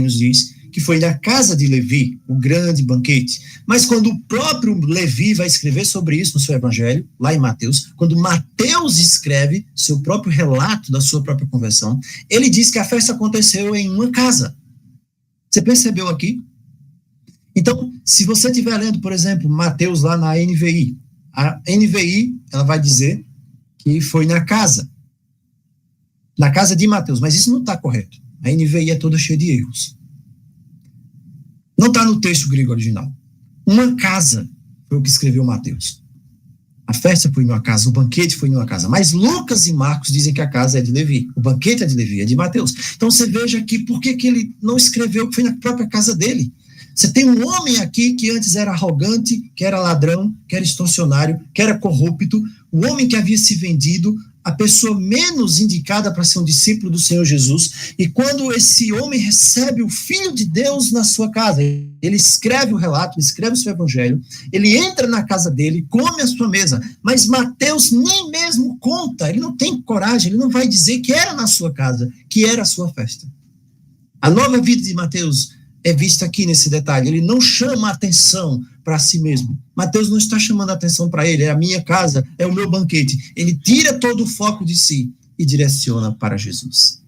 Speaker 1: nos diz que foi na casa de Levi, o grande banquete. Mas quando o próprio Levi vai escrever sobre isso no seu evangelho, lá em Mateus, quando Mateus escreve seu próprio relato da sua própria conversão, ele diz que a festa aconteceu em uma casa. Você percebeu aqui? Então, se você estiver lendo, por exemplo, Mateus lá na NVI, a NVI, ela vai dizer que foi na casa de Mateus, mas isso não está correto. A NVI é toda cheia de erros. Não está no texto grego original. Uma casa foi o que escreveu Mateus. A festa foi em uma casa, o banquete foi em uma casa. Mas Lucas e Marcos dizem que a casa é de Levi. O banquete é de Levi, é de Mateus. Então você veja aqui por que ele não escreveu que foi na própria casa dele. Você tem um homem aqui que antes era arrogante, que era ladrão, que era extorsionário, que era corrupto, o homem que havia se vendido, a pessoa menos indicada para ser um discípulo do Senhor Jesus, e quando esse homem recebe o Filho de Deus na sua casa, ele escreve o relato, ele escreve o seu evangelho, ele entra na casa dele, come a sua mesa, mas Mateus nem mesmo conta, ele não tem coragem, ele não vai dizer que era na sua casa, que era a sua festa. A nova vida de Mateus é vista aqui nesse detalhe, ele não chama a atenção para si mesmo. Mateus não está chamando a atenção para ele, é a minha casa, é o meu banquete. Ele tira todo o foco de si e direciona para Jesus.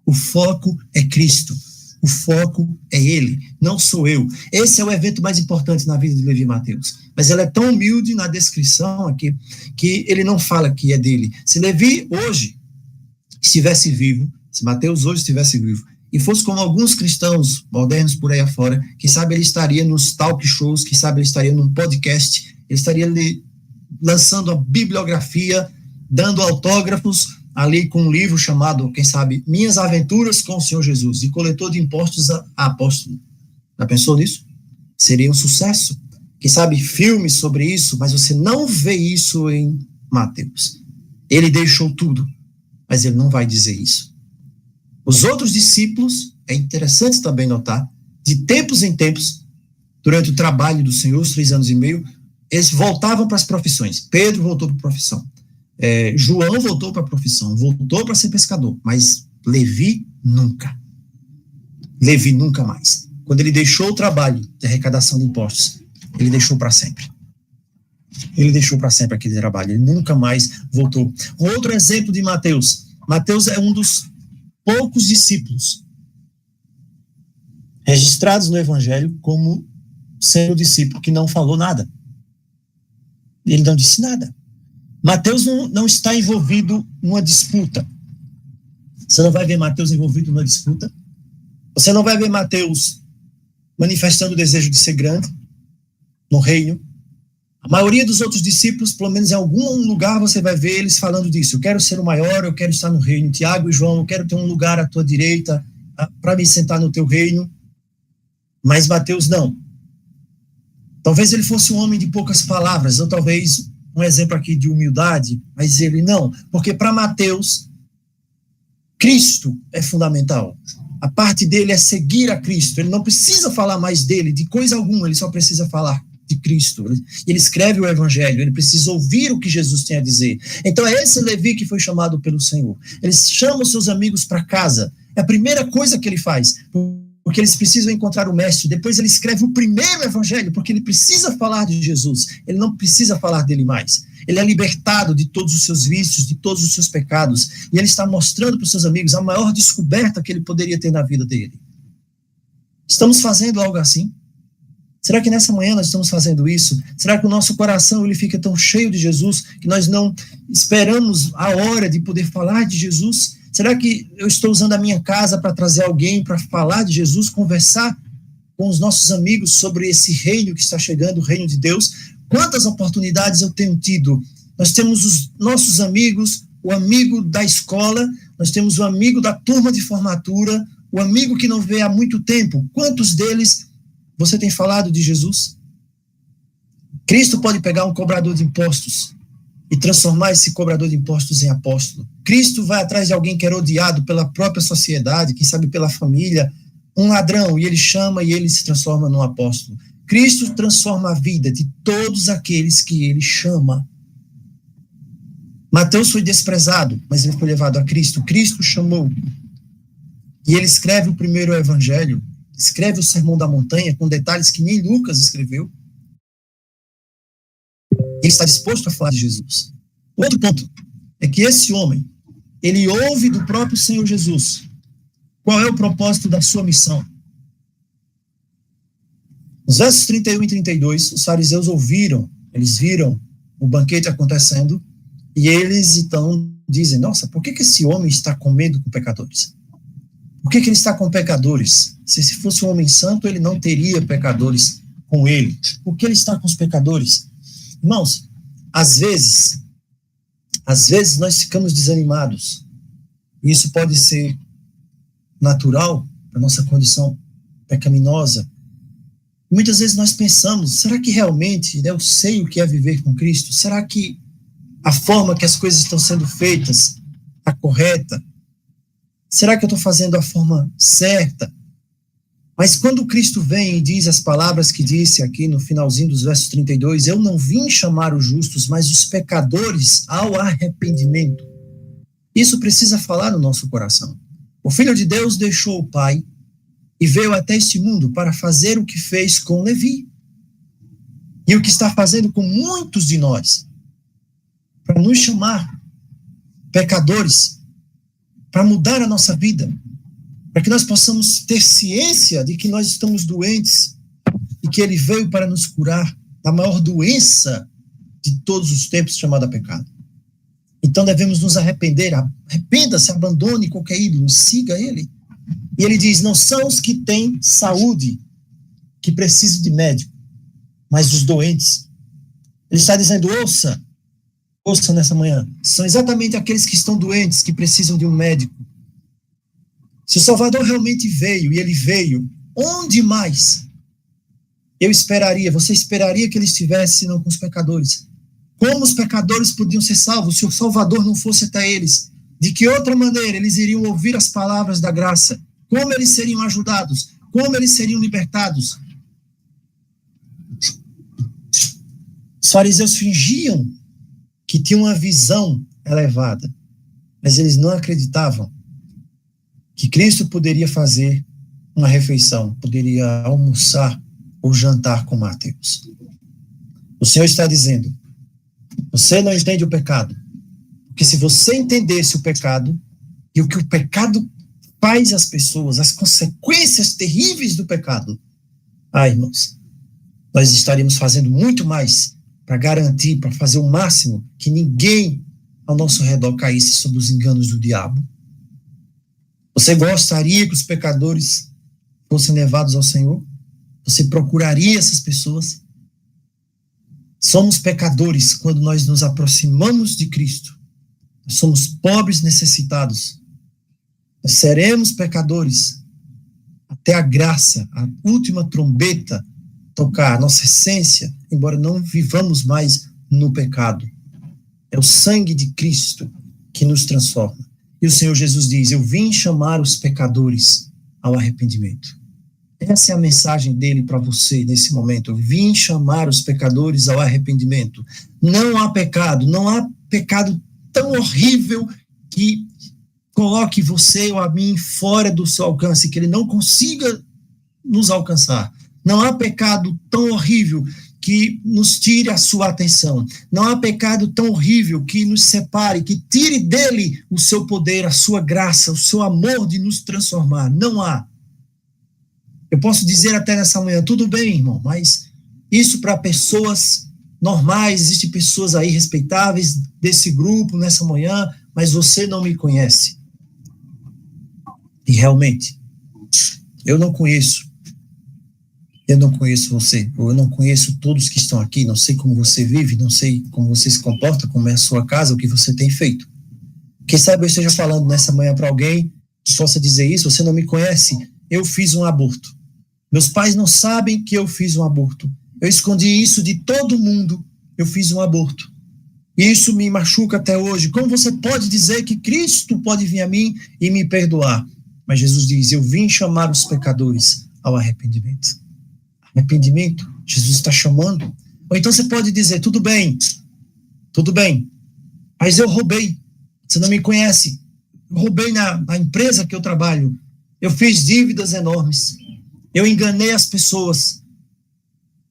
Speaker 1: O foco é Cristo, o foco é ele, não sou eu. Esse é o evento mais importante na vida de Levi Mateus. Mas ele é tão humilde na descrição aqui, que ele não fala que é dele. Se Levi hoje estivesse vivo, se Mateus hoje estivesse vivo, e fosse como alguns cristãos modernos por aí afora, quem sabe ele estaria nos talk shows, quem sabe ele estaria num podcast, ele estaria lançando a bibliografia, dando autógrafos, ali com um livro chamado, quem sabe, Minhas Aventuras com o Senhor Jesus, de coletor de impostos a apóstolo. Já pensou nisso? Seria um sucesso. Quem sabe filmes sobre isso, mas você não vê isso em Mateus. Ele deixou tudo, mas ele não vai dizer isso. Os outros discípulos, é interessante também notar, de tempos em tempos, durante o trabalho do Senhor, os 3 anos e meio, eles voltavam para as profissões. Pedro voltou para a profissão. João voltou para a profissão, voltou para ser pescador, mas Levi nunca. Levi nunca mais. Quando ele deixou o trabalho de arrecadação de impostos, ele deixou para sempre. Ele deixou para sempre aquele trabalho, ele nunca mais voltou. Um outro exemplo de Mateus. Mateus é um dos poucos discípulos registrados no Evangelho como sendo discípulo que não falou nada. Ele não disse nada. Mateus não está envolvido numa disputa. Você não vai ver Mateus envolvido numa disputa. Você não vai ver Mateus manifestando o desejo de ser grande no reino. A maioria dos outros discípulos, pelo menos em algum lugar, você vai ver eles falando disso. Eu quero ser o maior, eu quero estar no reino. Tiago e João, eu quero ter um lugar à tua direita para me sentar no teu reino. Mas Mateus não. Talvez ele fosse um homem de poucas palavras, ou talvez um exemplo aqui de humildade, mas ele não. Porque para Mateus, Cristo é fundamental. A parte dele é seguir a Cristo. Ele não precisa falar mais dele, de coisa alguma, ele só precisa falar de Cristo. Ele escreve o Evangelho, ele precisa ouvir o que Jesus tem a dizer. Então é esse Levi que foi chamado pelo Senhor. Ele chama os seus amigos para casa. É a primeira coisa que ele faz, porque eles precisam encontrar o mestre. Depois ele escreve o primeiro evangelho, porque ele precisa falar de Jesus. Ele não precisa falar dele mais. Ele é libertado de todos os seus vícios, de todos os seus pecados. E ele está mostrando para os seus amigos a maior descoberta que ele poderia ter na vida dele. Estamos fazendo algo assim? Será que nessa manhã nós estamos fazendo isso? Será que o nosso coração ele fica tão cheio de Jesus que nós não esperamos a hora de poder falar de Jesus? Será que eu estou usando a minha casa para trazer alguém para falar de Jesus, conversar com os nossos amigos sobre esse reino que está chegando, o reino de Deus? Quantas oportunidades eu tenho tido? Nós temos os nossos amigos, o amigo da escola, nós temos o amigo da turma de formatura, o amigo que não vê há muito tempo. Quantos deles você tem falado de Jesus? Cristo pode pegar um cobrador de impostos e transformar esse cobrador de impostos em apóstolo. Cristo vai atrás de alguém que era odiado pela própria sociedade, quem sabe pela família, um ladrão, e ele chama e ele se transforma num apóstolo. Cristo transforma a vida de todos aqueles que ele chama. Mateus foi desprezado, mas ele foi levado a Cristo. Cristo chamou. E ele escreve o primeiro evangelho, escreve o Sermão da Montanha, com detalhes que nem Lucas escreveu. Ele está disposto a falar de Jesus. Outro ponto é que esse homem, ele ouve do próprio Senhor Jesus qual é o propósito da sua missão. Nos versos 31 e 32, os fariseus ouviram, eles viram o banquete acontecendo, e eles então dizem, nossa, por que esse homem está comendo com pecadores? Por que ele está com pecadores? Se fosse um homem santo, ele não teria pecadores com ele. Por que ele está com os pecadores? Irmãos, às vezes nós ficamos desanimados. Isso pode ser natural para nossa condição pecaminosa. Muitas vezes nós pensamos, será que realmente eu sei o que é viver com Cristo? Será que a forma que as coisas estão sendo feitas está correta? Será que eu estou fazendo a forma certa? Mas quando Cristo vem e diz as palavras que disse aqui no finalzinho dos versos 32, eu não vim chamar os justos, mas os pecadores ao arrependimento. Isso precisa falar no nosso coração. O Filho de Deus deixou o Pai e veio até este mundo para fazer o que fez com Levi. E o que está fazendo com muitos de nós, para nos chamar pecadores, para mudar a nossa vida, para que nós possamos ter ciência de que nós estamos doentes e que ele veio para nos curar da maior doença de todos os tempos, chamada pecado. Então devemos nos arrepender. Arrependa-se, abandone qualquer ídolo, siga ele. E ele diz, não são os que têm saúde que precisam de médico, mas os doentes. Ele está dizendo, ouça, Ouça nessa manhã. São exatamente aqueles que estão doentes, que precisam de um médico. Se o Salvador realmente veio, e ele veio, onde mais você esperaria que ele estivesse, senão com os pecadores? Como os pecadores podiam ser salvos se o Salvador não fosse até eles? De que outra maneira eles iriam ouvir as palavras da graça? Como eles seriam ajudados? Como eles seriam libertados? Os fariseus fingiam que tinham uma visão elevada, mas eles não acreditavam que Cristo poderia fazer uma refeição, poderia almoçar ou jantar com Mateus. O Senhor está dizendo, você não entende o pecado, porque se você entendesse o pecado e o que o pecado faz às pessoas, as consequências terríveis do pecado, irmãos, nós estaríamos fazendo muito mais para garantir, para fazer o máximo que ninguém ao nosso redor caísse sob os enganos do diabo. Você gostaria que os pecadores fossem levados ao Senhor? Você procuraria essas pessoas? Somos pecadores quando nós nos aproximamos de Cristo. Nós somos pobres, necessitados. Nós seremos pecadores até a graça, a última trombeta tocar, a nossa essência, embora não vivamos mais no pecado. É o sangue de Cristo que nos transforma. E o Senhor Jesus diz, eu vim chamar os pecadores ao arrependimento. Essa é a mensagem dele para você nesse momento. Eu vim chamar os pecadores ao arrependimento. Não há pecado tão horrível que coloque você ou a mim fora do seu alcance, que ele não consiga nos alcançar. Não há pecado tão horrível que nos tire a sua atenção. Não há pecado tão horrível que nos separe, que tire dele o seu poder, a sua graça, o seu amor de nos transformar. Não há. Eu posso dizer até nessa manhã, tudo bem, irmão, mas isso para pessoas normais, existem pessoas aí respeitáveis desse grupo nessa manhã, mas você não me conhece. E realmente, eu não conheço você, ou eu não conheço todos que estão aqui, não sei como você vive, não sei como você se comporta, como é a sua casa, o que você tem feito. Quem sabe eu esteja falando nessa manhã para alguém que possa dizer isso, você não me conhece, eu fiz um aborto. Meus pais não sabem que eu fiz um aborto. Eu escondi isso de todo mundo, eu fiz um aborto. E isso me machuca até hoje. Como você pode dizer que Cristo pode vir a mim e me perdoar? Mas Jesus diz, eu vim chamar os pecadores ao arrependimento. Arrependimento, Jesus está chamando. Ou então você pode dizer, tudo bem, mas eu roubei, você não me conhece. Eu roubei na empresa que eu trabalho, eu fiz dívidas enormes, eu enganei as pessoas,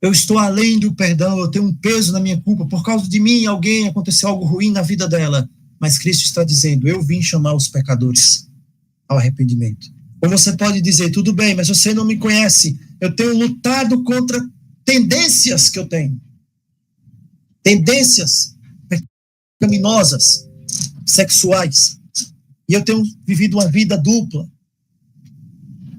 Speaker 1: eu estou além do perdão, eu tenho um peso na minha culpa, por causa de mim, alguém aconteceu algo ruim na vida dela. Mas Cristo está dizendo, eu vim chamar os pecadores ao arrependimento. Ou você pode dizer, tudo bem, mas você não me conhece, eu tenho lutado contra tendências que eu tenho. Tendências pecaminosas, sexuais. E eu tenho vivido uma vida dupla,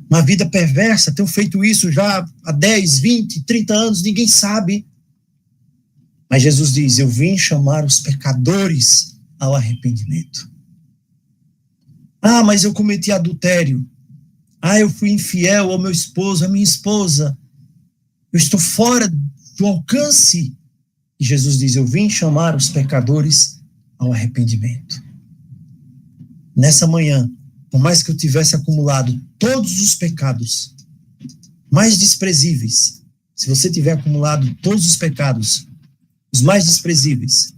Speaker 1: uma vida perversa, tenho feito isso já há 10, 20, 30 anos, ninguém sabe. Mas Jesus diz, eu vim chamar os pecadores ao arrependimento. Mas eu cometi adultério. Eu fui infiel ao meu esposo, à minha esposa. Eu estou fora do alcance. E Jesus diz, eu vim chamar os pecadores ao arrependimento. Nessa manhã, por mais que eu tivesse acumulado todos os pecados mais desprezíveis, se você tiver acumulado todos os pecados, os mais desprezíveis,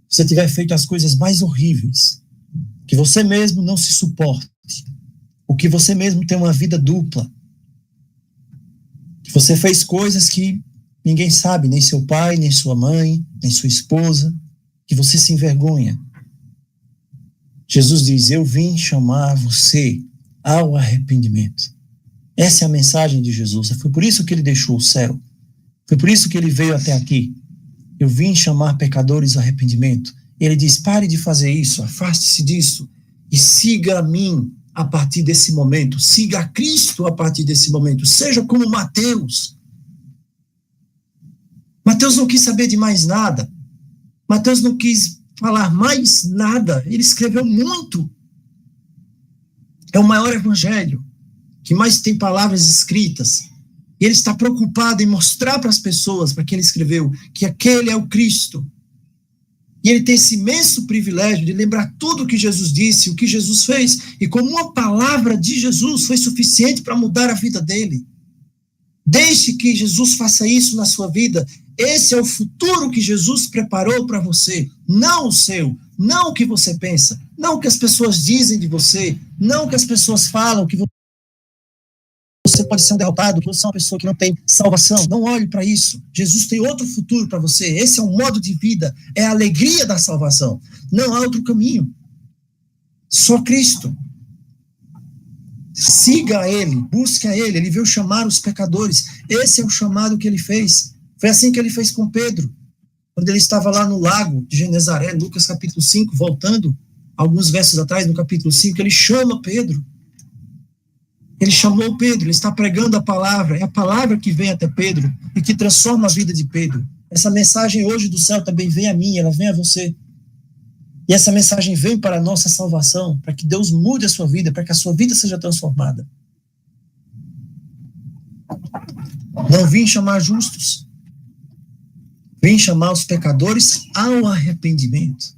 Speaker 1: se você tiver feito as coisas mais horríveis, que você mesmo não se suporte, ou que você mesmo tem uma vida dupla, que você fez coisas que ninguém sabe, nem seu pai, nem sua mãe, nem sua esposa, que você se envergonha. Jesus diz, eu vim chamar você ao arrependimento. Essa é a mensagem de Jesus. Foi por isso que ele deixou o céu. Foi por isso que ele veio até aqui. Eu vim chamar pecadores ao arrependimento. Ele diz, pare de fazer isso, afaste-se disso e siga a mim a partir desse momento. Siga a Cristo a partir desse momento. Seja como Mateus. Mateus não quis saber de mais nada. Mateus não quis falar mais nada, ele escreveu muito. É o maior evangelho, que mais tem palavras escritas. E ele está preocupado em mostrar para as pessoas, para quem ele escreveu, que aquele é o Cristo. E ele tem esse imenso privilégio de lembrar tudo o que Jesus disse, o que Jesus fez, e como uma palavra de Jesus foi suficiente para mudar a vida dele. Deixe que Jesus faça isso na sua vida. Esse é o futuro que Jesus preparou para você, não o seu, não o que você pensa, não o que as pessoas dizem de você, não o que as pessoas falam, que você pode ser um derrotado, que você é uma pessoa que não tem salvação. Não olhe para isso. Jesus tem outro futuro para você. Esse é um modo de vida, é a alegria da salvação. Não há outro caminho. Só Cristo. Siga a Ele, busque a Ele. Ele veio chamar os pecadores. Esse é o chamado que Ele fez. Foi assim que Ele fez com Pedro. Quando Ele estava lá no lago de Genezaré, Lucas capítulo 5, voltando alguns versos atrás, no capítulo 5, Ele chama Pedro. Ele chamou Pedro, ele está pregando a palavra, é a palavra que vem até Pedro e que transforma a vida de Pedro. Essa mensagem hoje do céu também vem a mim, ela vem a você. E essa mensagem vem para a nossa salvação, para que Deus mude a sua vida, para que a sua vida seja transformada. Não vim chamar justos, vim chamar os pecadores ao arrependimento.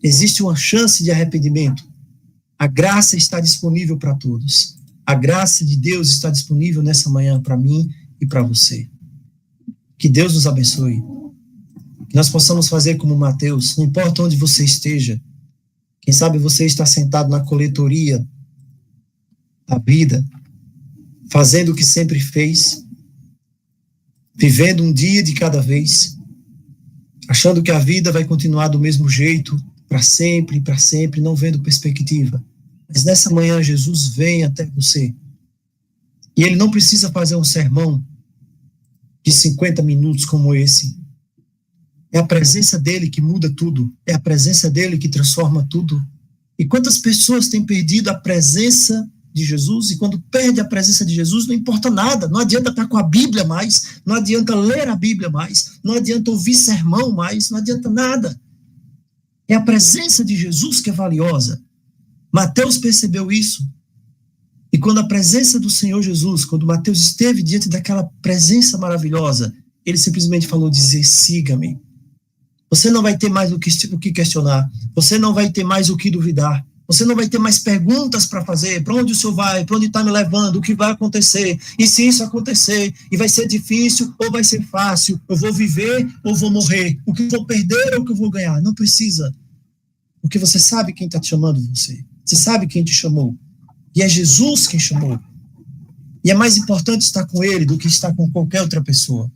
Speaker 1: Existe uma chance de arrependimento. A graça está disponível para todos. A graça de Deus está disponível nessa manhã para mim e para você. Que Deus nos abençoe. Que nós possamos fazer como Mateus, não importa onde você esteja. Quem sabe você está sentado na coletoria da vida, fazendo o que sempre fez, vivendo um dia de cada vez, achando que a vida vai continuar do mesmo jeito, para sempre, não vendo perspectiva. Mas nessa manhã Jesus vem até você. E ele não precisa fazer um sermão de 50 minutos como esse. É a presença dele que muda tudo. É a presença dele que transforma tudo. E quantas pessoas têm perdido a presença de Jesus? E quando perde a presença de Jesus, não importa nada. Não adianta estar com a Bíblia mais. Não adianta ler a Bíblia mais. Não adianta ouvir sermão mais. Não adianta nada. É a presença de Jesus que é valiosa. Mateus percebeu isso. E quando a presença do Senhor Jesus, quando Mateus esteve diante daquela presença maravilhosa, ele simplesmente falou, dizer, siga-me. Você não vai ter mais o que questionar. Você não vai ter mais o que duvidar. Você não vai ter mais perguntas para fazer. Para onde o Senhor vai? Para onde está me levando? O que vai acontecer? E se isso acontecer? E vai ser difícil ou vai ser fácil? Eu vou viver ou vou morrer? O que eu vou perder ou o que eu vou ganhar? Não precisa. Porque você sabe quem está te chamando você. Você sabe quem te chamou. E é Jesus quem chamou. E é mais importante estar com ele do que estar com qualquer outra pessoa.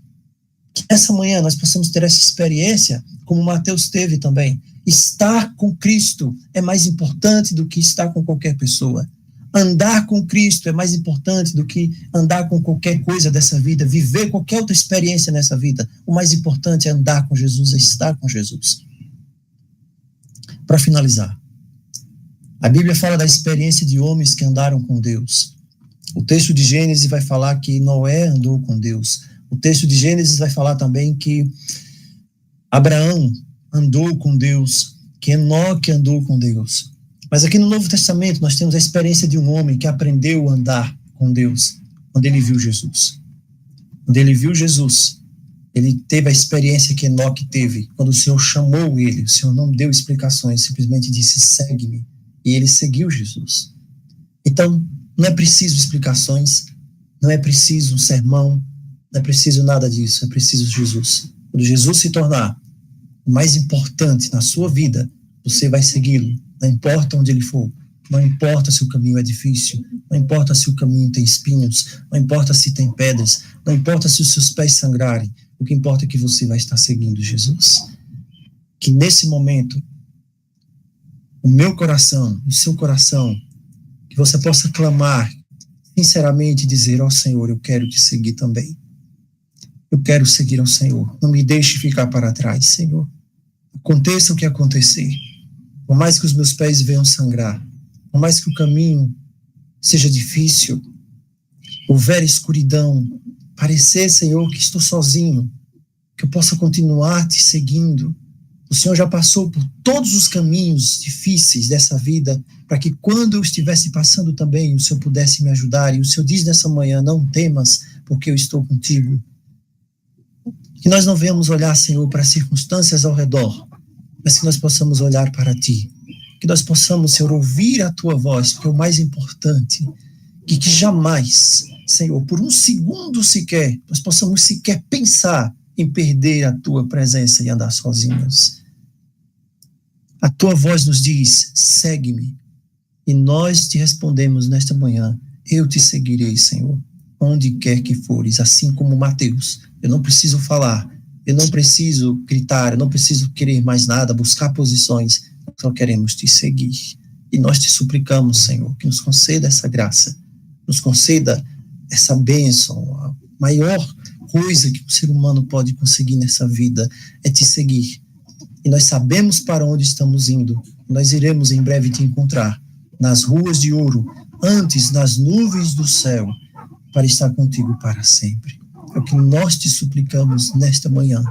Speaker 1: Que essa manhã nós possamos ter essa experiência, como Mateus teve também. Estar com Cristo é mais importante do que estar com qualquer pessoa. Andar com Cristo é mais importante do que andar com qualquer coisa dessa vida, viver qualquer outra experiência nessa vida. O mais importante é andar com Jesus, é estar com Jesus. Para finalizar, a Bíblia fala da experiência de homens que andaram com Deus. O texto de Gênesis vai falar que Noé andou com Deus. O texto de Gênesis vai falar também que Abraão andou com Deus, que Enoque andou com Deus. Mas aqui no Novo Testamento nós temos a experiência de um homem que aprendeu a andar com Deus quando ele viu Jesus. Quando ele viu Jesus, ele teve a experiência que Enoque teve. Quando o Senhor chamou ele, o Senhor não deu explicações, simplesmente disse, segue-me. E ele seguiu Jesus. Então, não é preciso explicações, não é preciso um sermão, não é preciso nada disso, é preciso Jesus. Quando Jesus se tornar o mais importante na sua vida, você vai segui-lo, não importa onde ele for, não importa se o caminho é difícil, não importa se o caminho tem espinhos, não importa se tem pedras, não importa se os seus pés sangrarem, o que importa é que você vai estar seguindo Jesus. Que nesse momento, o meu coração, o seu coração, que você possa clamar sinceramente e dizer, ó Senhor, eu quero te seguir também. Eu quero seguir ao Senhor. Não me deixe ficar para trás, Senhor. Aconteça o que acontecer. Por mais que os meus pés venham sangrar, por mais que o caminho seja difícil, houver escuridão, parecer, Senhor, que estou sozinho, que eu possa continuar te seguindo. O Senhor já passou por todos os caminhos difíceis dessa vida, para que quando eu estivesse passando também, o Senhor pudesse me ajudar. E o Senhor diz nessa manhã, não temas, porque eu estou contigo. Que nós não venhamos olhar, Senhor, para as circunstâncias ao redor, mas que nós possamos olhar para Ti. Que nós possamos, Senhor, ouvir a Tua voz, que é o mais importante. E que jamais, Senhor, por um segundo sequer, nós possamos sequer pensar em perder a Tua presença e andar sozinhos. A Tua voz nos diz, segue-me. E nós te respondemos nesta manhã, eu te seguirei, Senhor, onde quer que fores, assim como Mateus. Eu não preciso falar, eu não preciso gritar, eu não preciso querer mais nada, buscar posições, só queremos te seguir. E nós te suplicamos, Senhor, que nos conceda essa graça, nos conceda essa bênção. A maior coisa que um ser humano pode conseguir nessa vida é te seguir. E nós sabemos para onde estamos indo. Nós iremos em breve te encontrar nas ruas de ouro, antes nas nuvens do céu, para estar contigo para sempre. É o que nós te suplicamos nesta manhã.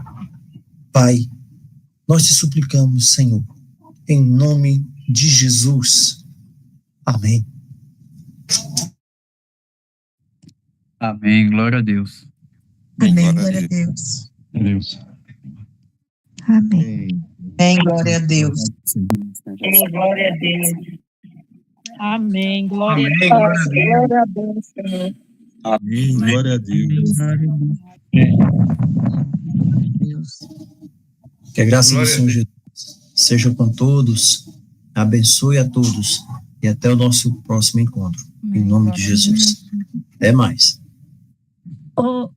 Speaker 1: Pai, nós te suplicamos, Senhor, em nome de Jesus. Amém.
Speaker 3: Amém, glória a Deus.
Speaker 4: Amém, glória a Deus.
Speaker 2: Deus.
Speaker 4: Amém. Amém, glória a Deus.
Speaker 5: Glória a Deus.
Speaker 6: Amém, glória a
Speaker 3: Amém,
Speaker 6: Deus.
Speaker 5: Glória a Deus, Senhor.
Speaker 2: Amém, glória a Deus.
Speaker 1: Que a graça
Speaker 3: Glória
Speaker 1: do
Speaker 3: a
Speaker 1: Senhor
Speaker 3: Deus.
Speaker 1: Jesus seja com todos, abençoe a todos e até o nosso próximo encontro. Em nome de Jesus. Até mais.
Speaker 6: Ô,